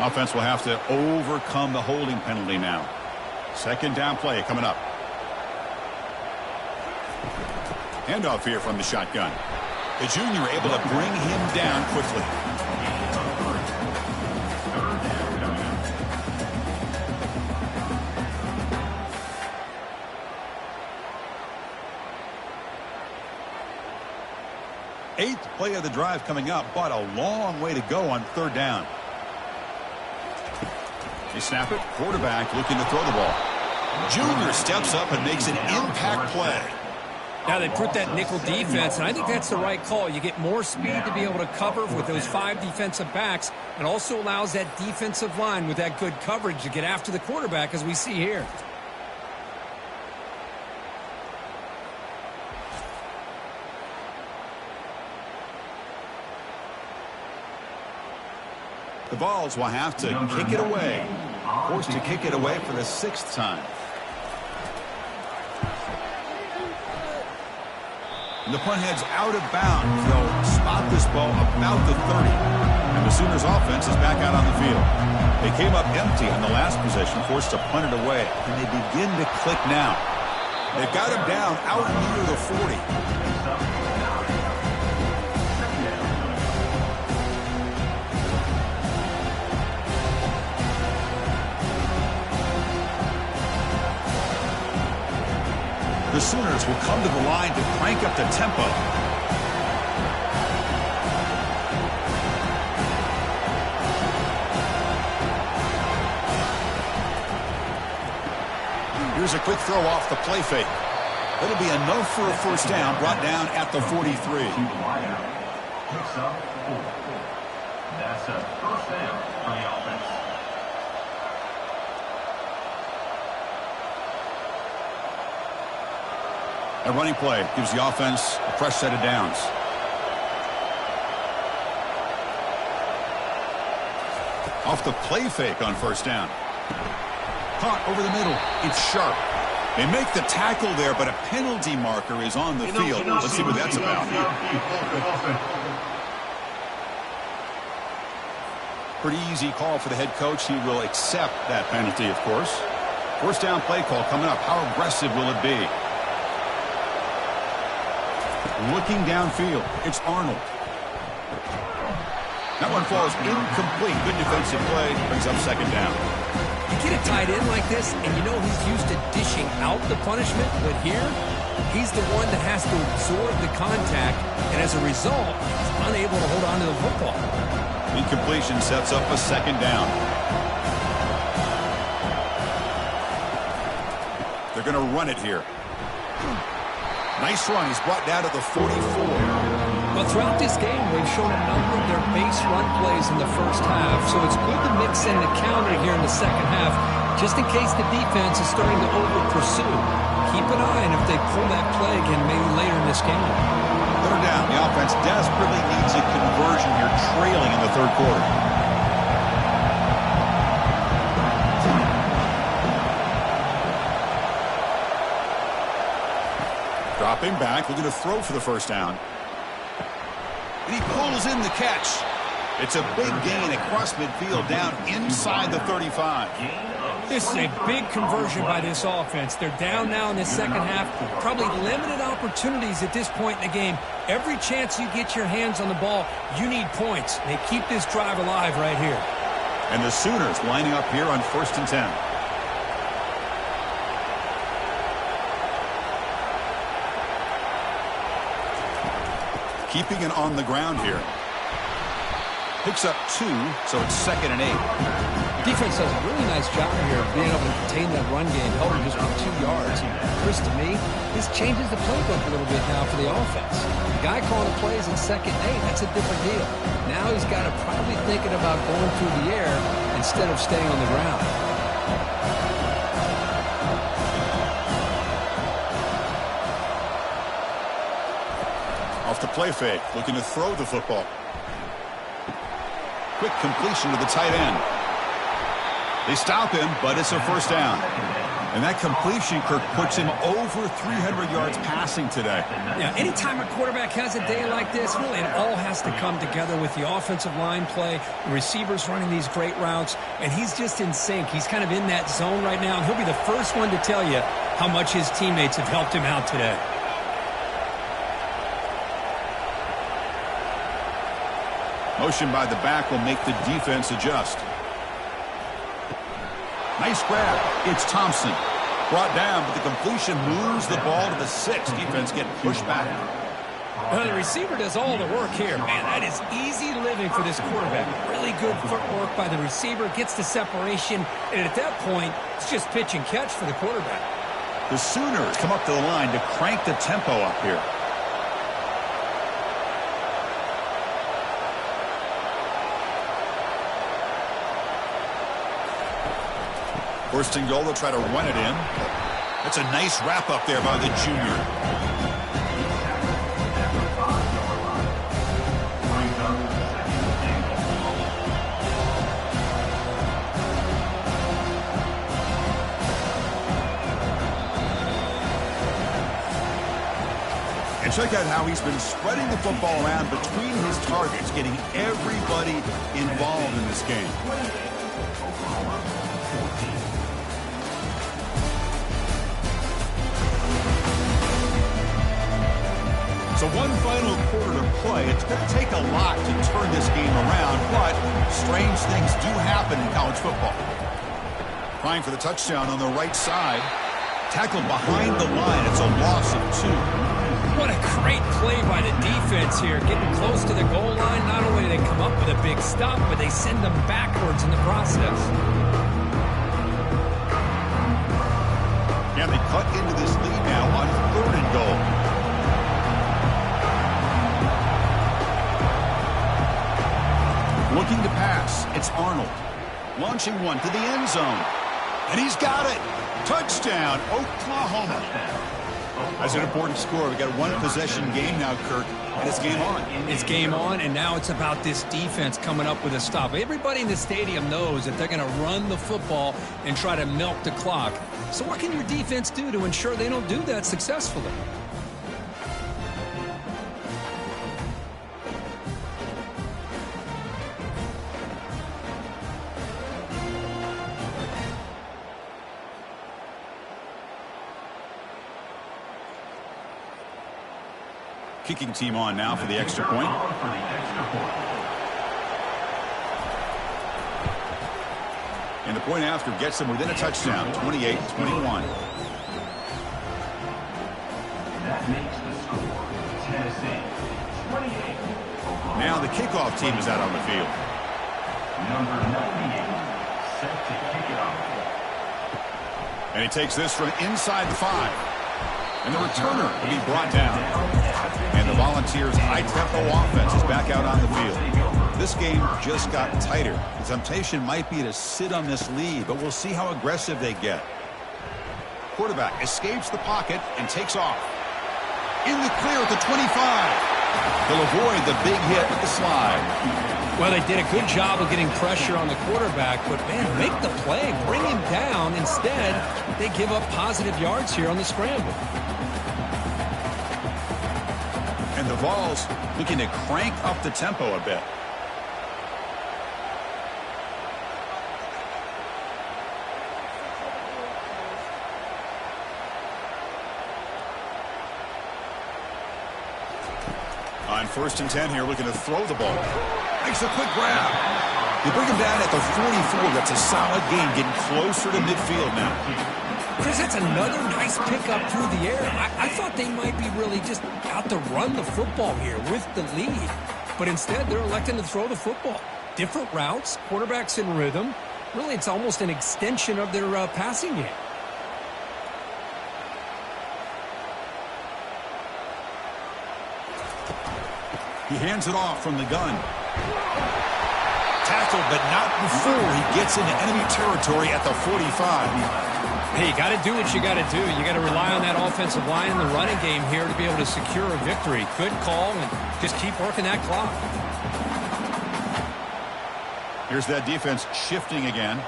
Offense will have to overcome the holding penalty now. Second down play coming up. Handoff here from the shotgun. The junior able to bring him down quickly. Eighth play of the drive coming up, but a long way to go on third down. They snap it. Quarterback looking to throw the ball. Junior steps up and makes an impact play. Now they put that nickel defense, and I think that's the right call. You get more speed to be able to cover with those 5 defensive backs, and also allows that defensive line with that good coverage to get after the quarterback, as we see here. The Vols will have to kick it away. Forced to kick it away for the 6th time. And the punt heads out of bounds. They'll spot this ball about the 30. And the Sooners offense is back out on the field. They came up empty in the last possession, forced to punt it away. And they begin to click now. They've got him down out near the 40. The Sooners will come to the line to crank up the tempo. Here's a quick throw off the play fake. That'll be enough for a first down, brought down at the 43. Picks up 4. That's a first down for the offense. A running play gives the offense a fresh set of downs. Off the play fake on first down. Caught over the middle. It's sharp. They make the tackle there, but a penalty marker is on the field. Let's see what that's about. Pretty easy call for the head coach. He will accept that penalty, of course. First down play call coming up. How aggressive will it be? Looking downfield, it's Arnold. That one falls incomplete. Good defensive play. Brings up second down. You get a tight end like this, and you know he's used to dishing out the punishment, but here, he's the one that has to absorb the contact, and as a result, he's unable to hold on to the football. Incompletion sets up a second down. They're going to run it here. Nice run. He's brought down to the 44. Well, throughout this game, they've shown a number of their base run plays in the first half, so it's good to mix in the counter here in the second half, just in case the defense is starting to over-pursue. Keep an eye on if they pull that play again maybe later in this game. Third down. The offense desperately needs a conversion here, trailing in the third quarter. Dropping back, looking to throw for the first down. And he pulls in the catch. It's a big gain across midfield down inside the 35. This is a big conversion by this offense. They're down now in the second half. Probably limited opportunities at this point in the game. Every chance you get your hands on the ball, you need points. They keep this drive alive right here. And the Sooners lining up here on 1st and 10. Keeping it on the ground here. Picks up 2, so it's 2nd and 8. Defense does a really nice job here of being able to contain that run game, held him just with 2 yards. Chris, to me, this changes the playbook a little bit now for the offense. The guy calling the plays in 2nd and 8, that's a different deal. Now he's got to probably thinking about going through the air instead of staying on the ground. Off the play fake, looking to throw the football. Quick completion to the tight end. They stop him, but it's a first down. And that completion, Kirk, puts him over 300 yards passing today. Yeah, anytime a quarterback has a day like this, really it all has to come together with the offensive line play, the receivers running these great routes, and he's just in sync. He's kind of in that zone right now, and he'll be the first one to tell you how much his teammates have helped him out today. Motion by the back will make the defense adjust. Nice grab. It's Thompson. Brought down, but the completion moves the ball to the 6. Defense getting pushed back. Well, the receiver does all the work here. Man, that is easy living for this quarterback. Really good footwork by the receiver. Gets the separation. And at that point, it's just pitch and catch for the quarterback. The Sooners come up to the line to crank the tempo up here. First and goal, they'll try to run it in. That's a nice wrap up there by the junior. And check out how he's been spreading the football around between his targets, getting everybody involved in this game. So one final quarter to play. It's going to take a lot to turn this game around, but strange things do happen in college football. Trying for the touchdown on the right side. Tackled behind the line. It's a loss of 2. What a great play by the defense here. Getting close to the goal line. Not only do they come up with a big stop, but they send them backwards in the process. Yeah, they cut into this lead now on 3rd and goal. Looking to pass. It's Arnold. Launching one to the end zone. And he's got it. Touchdown, Oklahoma. That's an important score. We've got a 1-possession game now, Kirk, and it's game on. It's game on, and now it's about this defense coming up with a stop. Everybody in the stadium knows that they're going to run the football and try to milk the clock. So what can your defense do to ensure they don't do that successfully? Kicking team on now for the extra point. And the point after gets them within a touchdown, 28-21. That makes the score Tennessee 28. Now the kickoff team is out on the field. Number 98 set to kick it off. And he takes this from inside the 5. And the returner will be brought down. And the Volunteers' high-tempo offense is back out on the field. This game just got tighter. The temptation might be to sit on this lead, but we'll see how aggressive they get. Quarterback escapes the pocket and takes off. In the clear at the 25. They'll avoid the big hit with the slide. Well, they did a good job of getting pressure on the quarterback, but, man, make the play. Bring him down. Instead, they give up positive yards here on the scramble. And the Vols looking to crank up the tempo a bit. On 1st and 10 here, looking to throw the ball. Makes a quick grab. They bring him down at the 44. That's a solid gain, getting closer to midfield now. Chris, that's another nice pickup through the air. I thought they might be really just out to run the football here with the lead. But instead, they're electing to throw the football. Different routes, quarterbacks in rhythm. Really, it's almost an extension of their passing game. He hands it off from the gun. Tackled, but not before he gets into enemy territory at the 45. Hey, you got to do what you got to do. You got to rely on that offensive line in the running game here to be able to secure a victory. Good call, and just keep working that clock. Here's that defense shifting again.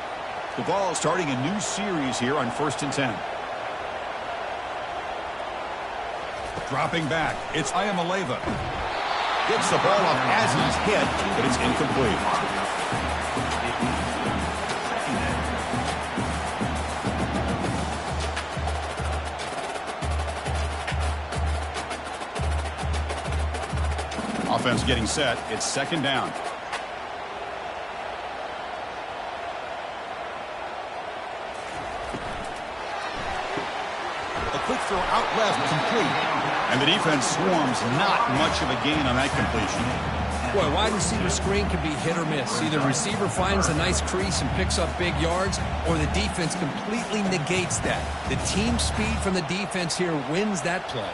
The ball starting a new series here on 1st and 10. Dropping back, it's Ayamaleva. Gets the ball off as he's hit, but it's incomplete. Offense getting set. It's 2nd down. A quick throw out left, complete. And the defense swarms, not much of a gain on that completion. Boy, wide receiver screen can be hit or miss. Either receiver finds a nice crease and picks up big yards, or the defense completely negates that. The team speed from the defense here wins that play.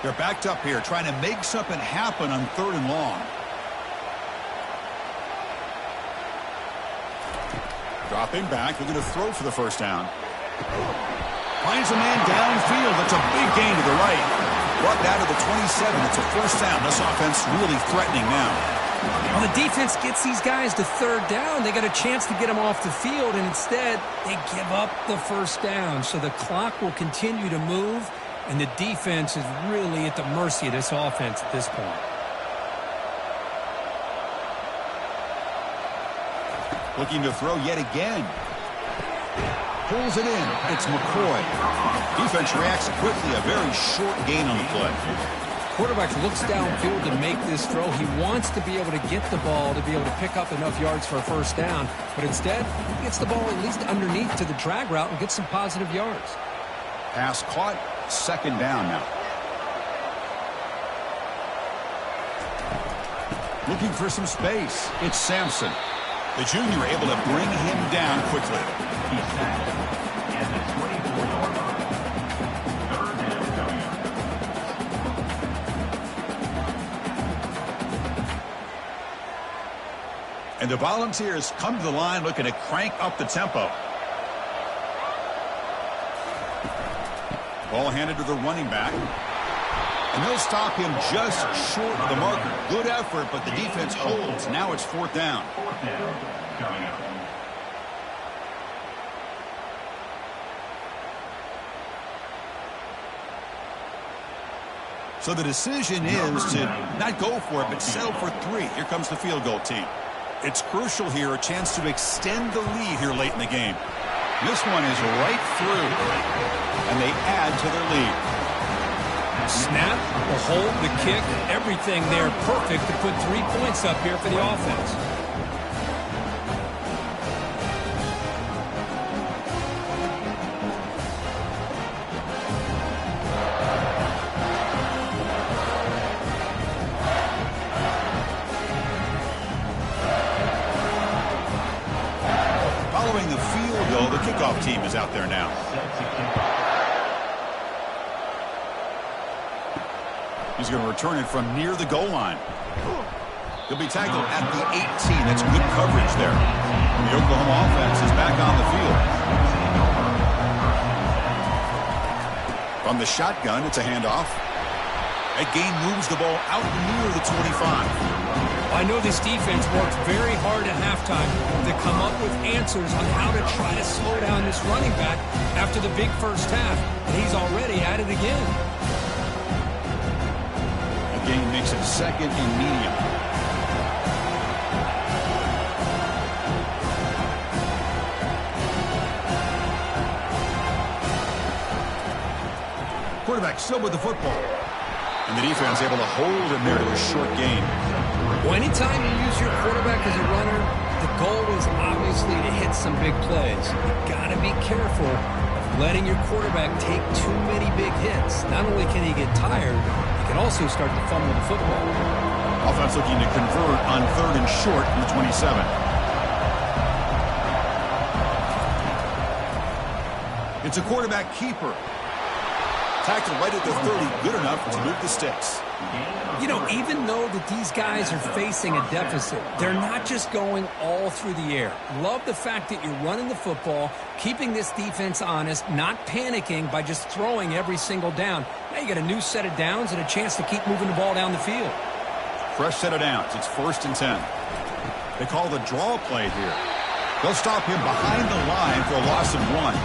They're backed up here, trying to make something happen on 3rd and long. Dropping back, they're going to throw for the 1st down. Finds a man downfield. That's a big gain to the right. Brought down to the 27. It's a 1st down. This offense really threatening now. Well, the defense gets these guys to 3rd down. They got a chance to get them off the field, and instead they give up the 1st down. So the clock will continue to move, and the defense is really at the mercy of this offense at this point. Looking to throw yet again. Pulls it in. It's McCoy. Defense reacts quickly. A very short gain on the play. Quarterback looks downfield to make this throw. He wants to be able to get the ball to be able to pick up enough yards for a 1st down. But instead, he gets the ball at least underneath to the drag route and gets some positive yards. Pass caught. 2nd down now. Looking for some space. It's Sampson. The junior able to bring him down quickly. And the Volunteers come to the line looking to crank up the tempo. Ball handed to the running back. And they'll stop him just short of the marker. Good effort, but the defense holds. Now it's 4th down. 4th down coming up. So the decision is to not go for it, but settle for 3. Here comes the field goal team. It's crucial here, a chance to extend the lead here late in the game. This one is right through, and they add to their lead. Snap, the hold, the kick, everything there perfect to put 3 points up here for the offense. Following the field goal, the kickoff team is out there now. He's going to return it from near the goal line. He'll be tackled at the 18. That's good coverage there. The Oklahoma offense is back on the field. From the shotgun, it's a handoff. That gain moves the ball out near the 25. I know this defense worked very hard at halftime to come up with answers on how to try to slow down this running back after the big first half. And he's already at it again. The gain makes it second and medium. Quarterback still with the football. And the defense able to hold him there to a short gain. Well, anytime you use your quarterback as a runner, the goal is obviously to hit some big plays. You've got to be careful of letting your quarterback take too many big hits. Not only can he get tired, he can also start to fumble the football. Offense looking to convert on 3rd and short from the 27. It's a quarterback keeper. Tackled right at the 30, good enough to move the sticks. You know, even though that these guys are facing a deficit, they're not just going all through the air. Love the fact that you're running the football, keeping this defense honest, not panicking by just throwing every single down. Now you got a new set of downs and a chance to keep moving the ball down the field. Fresh set of downs. It's 1st and 10. They call the draw play here. They'll stop him behind the line for a loss of 1.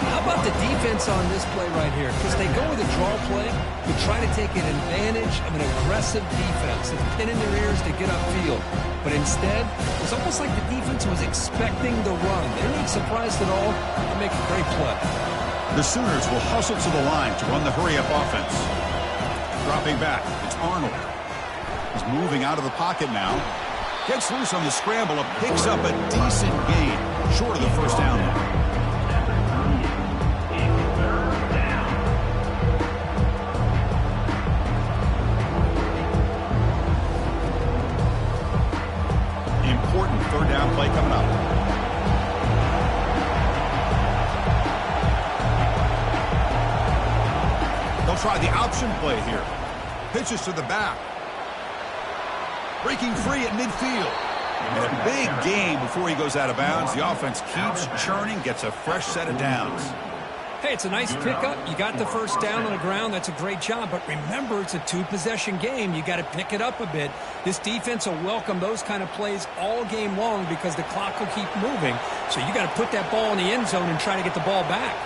How about the defense on this play right here? Because they go with a draw play to try to take an advantage of an aggressive defense that's pinning their ears to get upfield. But instead, it's almost like the defense was expecting the run. They're not surprised at all. They make a great play. The Sooners will hustle to the line to run the hurry-up offense. Dropping back, it's Arnold. He's moving out of the pocket now. Gets loose on the scramble and picks up a decent gain, short of the first down. Important 3rd down play coming up. They'll try the option play here. Pitches to the back. Breaking free at midfield. And a big gain before he goes out of bounds. The offense keeps churning, gets a fresh set of downs. Hey, it's a nice pickup. You got the first down on the ground. That's a great job. But remember, it's a 2-possession game. You got to pick it up a bit. This defense will welcome those kind of plays all game long because the clock will keep moving. So you got to put that ball in the end zone and try to get the ball back.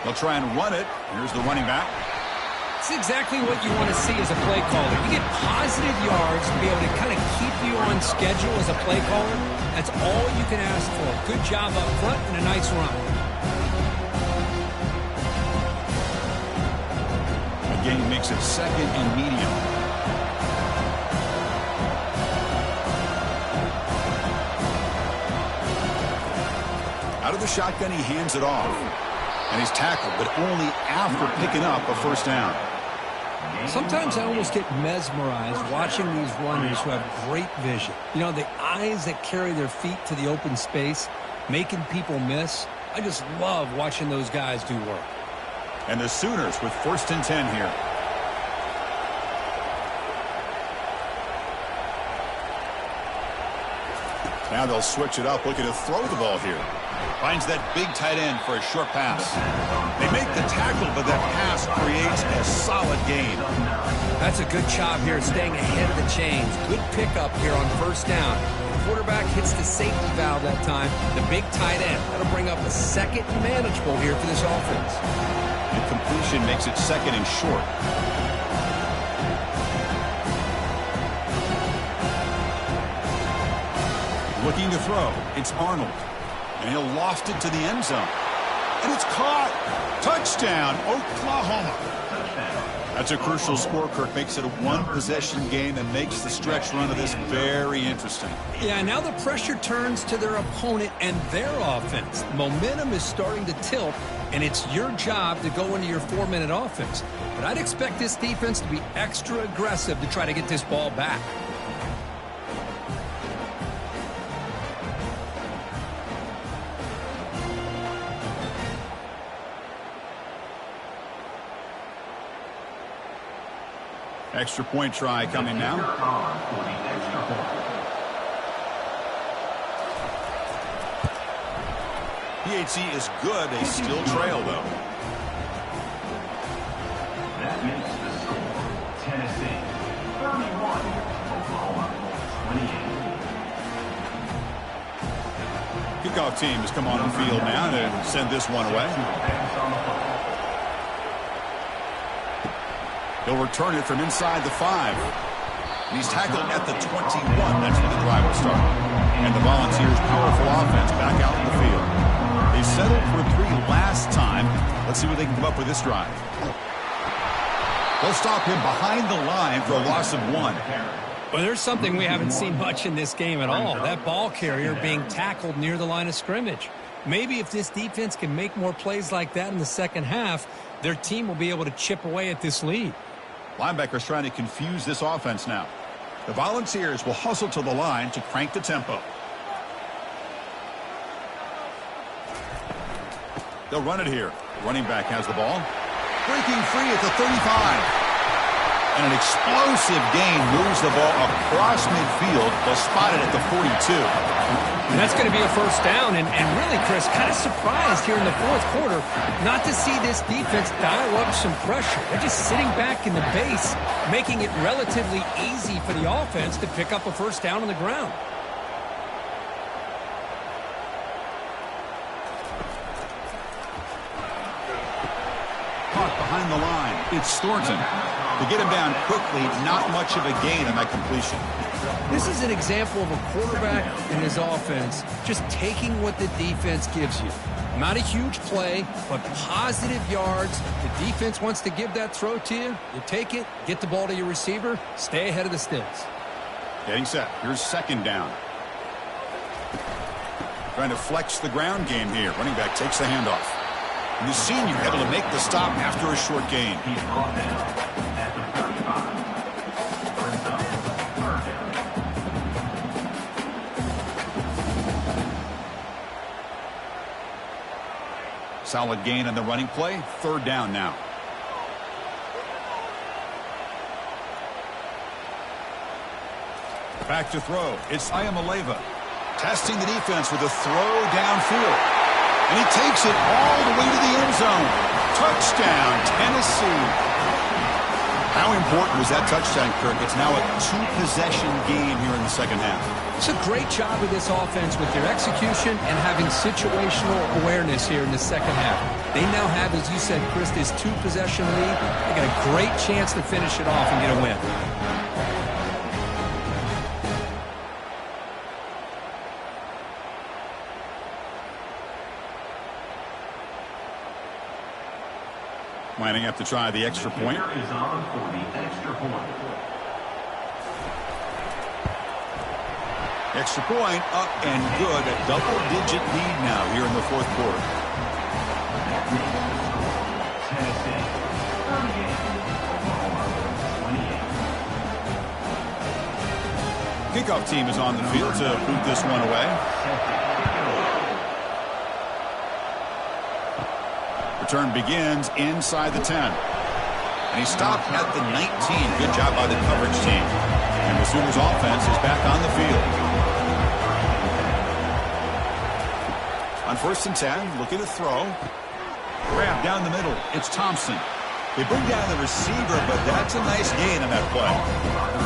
They'll try and run it. Here's the running back. It's exactly what you want to see as a play caller. You get positive yards to be able to kind of keep you on schedule as a play caller. That's all you can ask for. Good job up front and a nice run. Again, makes it 2nd and medium. Out of the shotgun, he hands it off. And he's tackled, but only after picking up a first down. Sometimes I almost get mesmerized watching these runners who have great vision. You know, the eyes that carry their feet to the open space, making people miss. I just love watching those guys do work. And the Sooners with 1st and 10 here. Now they'll switch it up, looking to throw the ball here. Finds that big tight end for a short pass. They make the tackle, but that pass creates a solid gain. That's a good job here staying ahead of the chains. Good pickup here on first down. The quarterback hits the safety valve that time. The big tight end. That'll bring up a second manageable here for this offense. The completion makes it 2nd and short. Looking to throw. It's Arnold. And he'll lost it to the end zone. And it's caught. Touchdown, Oklahoma. That's a crucial score. Kirk makes it a 1-possession game and makes the stretch run of this very interesting. Yeah, now the pressure turns to their opponent and their offense. Momentum is starting to tilt, and it's your job to go into your 4-minute offense. But I'd expect this defense to be extra aggressive to try to get this ball back. Extra point try coming now. For the extra point. PHC is good. They still trail, though. That makes the score Tennessee 31, Oklahoma 28. Kickoff team has come on the field now to send this one away. He'll return it from inside the 5. And he's tackled at the 21. That's where the drive will start. And the Volunteers' powerful offense back out in the field. They settled for 3 last time. Let's see what they can come up with this drive. They'll stop him behind the line for a loss of 1. Well, there's something we haven't seen much in this game at all. That ball carrier being tackled near the line of scrimmage. Maybe if this defense can make more plays like that in the second half, their team will be able to chip away at this lead. Linebackers trying to confuse this offense now. The Volunteers will hustle to the line to crank the tempo. They'll run it here. Running back has the ball. Breaking free at the 35. And an explosive gain moves the ball across midfield. They'll spot it at the 42. And that's going to be a first down. And really, Chris, kind of surprised here in the fourth quarter not to see this defense dial up some pressure. They're just sitting back in the base, making it relatively easy for the offense to pick up a first down on the ground. Caught behind the line. It's Thornton. To get him down quickly, not much of a gain on that completion. This is an example of a quarterback and his offense just taking what the defense gives you. Not a huge play, but positive yards. The defense wants to give that throw to you. You take it, get the ball to your receiver, stay ahead of the sticks. Getting set. Here's second down. Trying to flex the ground game here. Running back takes the handoff. And the senior able to make the stop after a short gain. He's brought down at the 35. Brings up third down. Solid gain on the running play. Third down now. Back to throw. It's Ayamaleva. Testing the defense with a throw downfield. And he takes it all the way to the end zone. Touchdown, Tennessee. How important was that touchdown, Kirk? It's now a 2-possession game here in the second half. It's a great job of this offense with their execution and having situational awareness here in the second half. They now have, as you said, Chris, this 2-possession lead. They got a great chance to finish it off and get a win. Lining up to try the extra point. Here is on for the extra point. Extra point up and good. A double-digit lead now here in the fourth quarter. That makes the score Tennessee 38, Oklahoma 28. Kickoff team is on the field to boot this one away. Return begins inside the 10. And he stopped at the 19. Good job by the coverage team. And the Sooners offense is back on the field. On 1st and 10, looking to throw. Grab down the middle. It's Thompson. They bring down the receiver, but that's a nice gain on that play.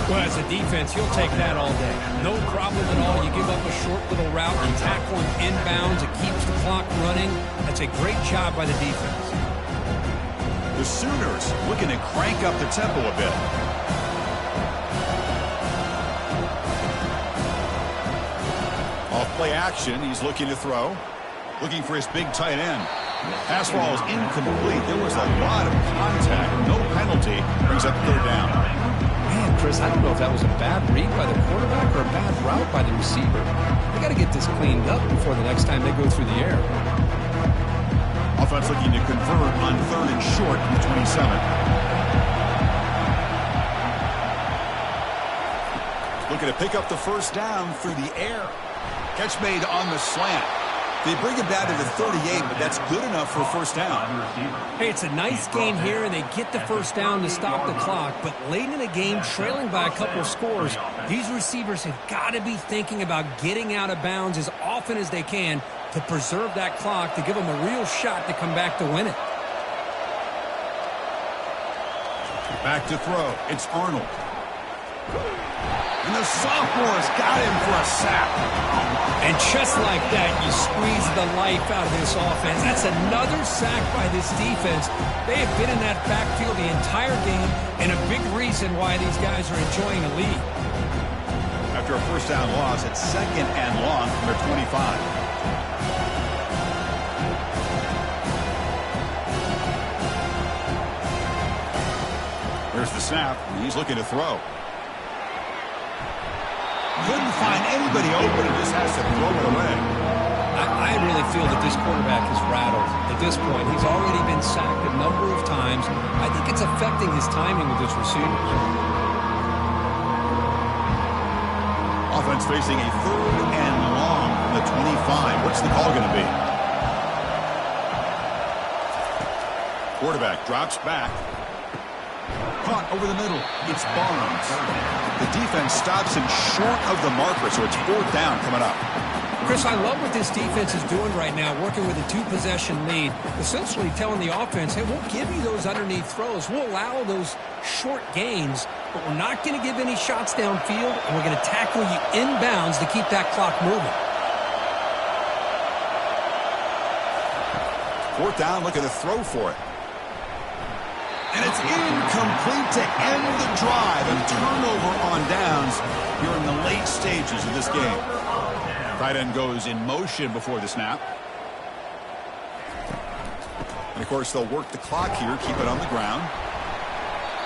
Well, as a defense, you'll take that all day. No problem at all. You give up a short little route and tackle him inbounds. It keeps the clock running. That's a great job by the defense. The Sooners looking to crank up the tempo a bit. Off play action, he's looking to throw. Looking for his big tight end. Pass ball is incomplete. There was a lot of contact. No penalty. Brings up third down. Man, Chris, I don't know if that was a bad read by the quarterback or a bad route by the receiver. They got to get this cleaned up before the next time they go through the air. Offense looking to convert on 3rd and short from the 27. Looking to pick up the first down through the air. Catch made on the slant. They bring him down to the 38, but that's good enough for a first down. Hey, it's a nice gain here, and they get the first down to stop the clock. But late in the game, trailing by a couple of scores, these receivers have got to be thinking about getting out of bounds as often as they can to preserve that clock, to give them a real shot to come back to win it. Back to throw. It's Arnold. And the sophomore's got him for a sack. And just like that, you squeeze the life out of this offense. That's another sack by this defense. They have been in that backfield the entire game, and a big reason why these guys are enjoying a lead. After a first down loss, it's 2nd and long from their 25. Here's the snap, and he's looking to throw. Couldn't find anybody open and just has to throw it away. I really feel that this quarterback is rattled at this point. He's already been sacked a number of times. I think it's affecting his timing with his receivers. Offense facing a 3rd and long from the 25. What's the call going to be? Quarterback drops back. Caught over the middle. It's Barnes. The defense stops him short of the marker, so it's 4th down coming up. Chris, I love what this defense is doing right now, working with a 2-possession lead, essentially telling the offense, hey, we'll give you those underneath throws. We'll allow those short gains, but we're not going to give any shots downfield, and we're going to tackle you inbounds to keep that clock moving. 4th down, looking to throw for it. And it's incomplete to end the drive. A turnover on downs here in the late stages of this game. Tight end goes in motion before the snap. And, of course, they'll work the clock here, keep it on the ground.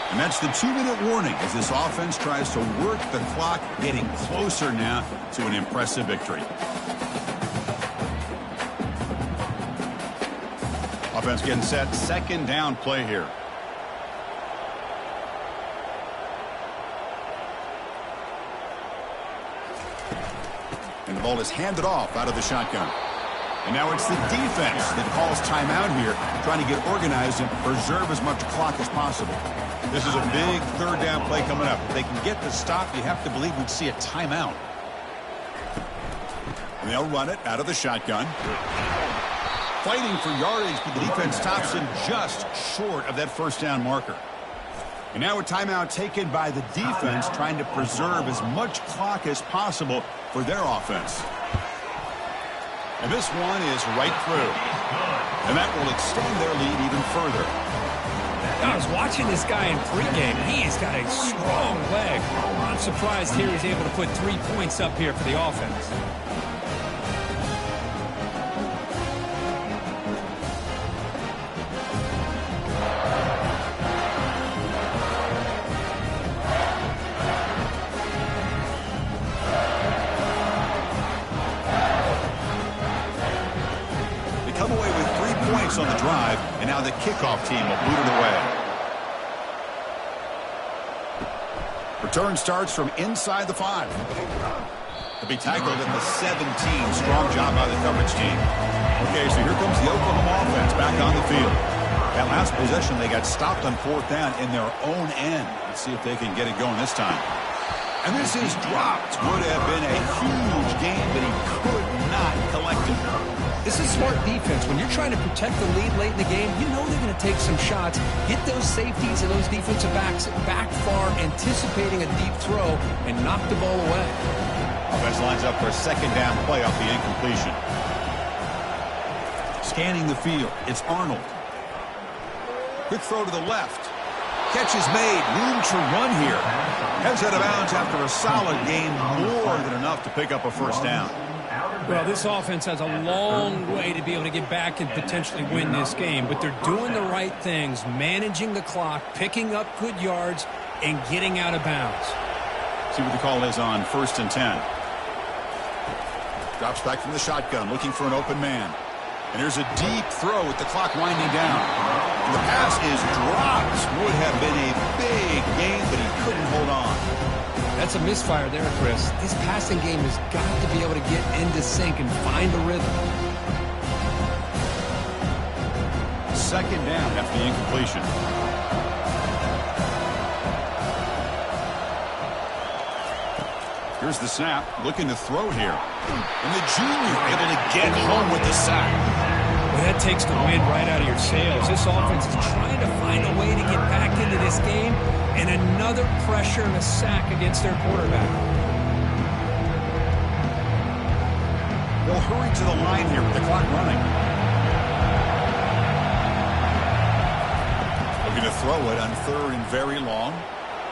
And that's the 2-minute warning as this offense tries to work the clock, getting closer now to an impressive victory. Offense getting set, 2nd down play here. And the ball is handed off out of the shotgun. And now it's the defense that calls timeout here, trying to get organized and preserve as much clock as possible. This is a big 3rd down play coming up. If they can get the stop, you have to believe we'd see a timeout. And they'll run it out of the shotgun. Fighting for yardage, but the defense stops him just short of that 1st down marker. And now a timeout taken by the defense, trying to preserve as much clock as possible for their offense. And this one is right through. And that will extend their lead even further. I was watching this guy in pregame. He's got a strong leg. I'm surprised here he's able to put 3 points up here for the offense. On the drive, and now the kickoff team will boot it away. Return starts from inside the 5. To be tackled at the 17. Strong job by the coverage team. Okay, so here comes the Oklahoma offense back on the field. That last possession, they got stopped on 4th down in their own end. Let's see if they can get it going this time. And this is dropped. Would have been a huge gain, but he could not collect it. This is smart defense. When you're trying to protect the lead late in the game, you know they're going to take some shots, get those safeties and those defensive backs back far, anticipating a deep throw, and knock the ball away. Offense lines up for a 2nd down play off the incompletion. Scanning the field, it's Arnold. Quick throw to the left. Catch is made. Room to run here. Heads out of bounds after a solid gain, more than enough to pick up a 1st down. Well, this offense has a long way to be able to get back and potentially win this game, but they're doing the right things, managing the clock, picking up good yards, and getting out of bounds. See what the call is on 1st and 10. Drops back from the shotgun, looking for an open man. And there's a deep throw with the clock winding down. And the pass is dropped. Would have been a big gain, but he couldn't hold on. That's a misfire there, Chris. This passing game has got to be able to get into sync and find a rhythm. second down after the incompletion. Here's the snap, looking to throw here. And the junior able to get home with the sack. Well, that takes the wind right out of your sails. This offense is trying to find a way to get back into this game, and another pressure and a sack against their quarterback. They'll hurry to the line here with the clock running. Looking to throw it on 3rd and very long.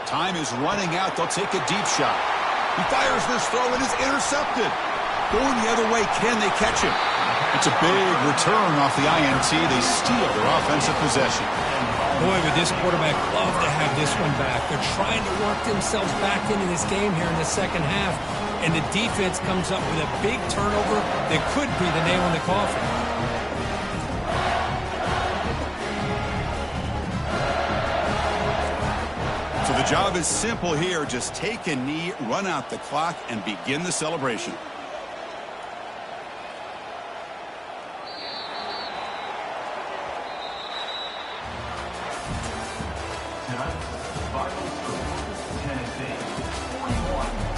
Time is running out. They'll take a deep shot. He fires this throw and is intercepted. Going the other way, can they catch him? It's a big return off the INT. They steal their offensive possession. Boy, would this quarterback love to have this one back. They're trying to work themselves back into this game here in the second half, and the defense comes up with a big turnover that could be the nail in the coffin. So the job is simple here. Just take a knee, run out the clock, and begin the celebration. Tonight, Cardinals score 10-8, 41.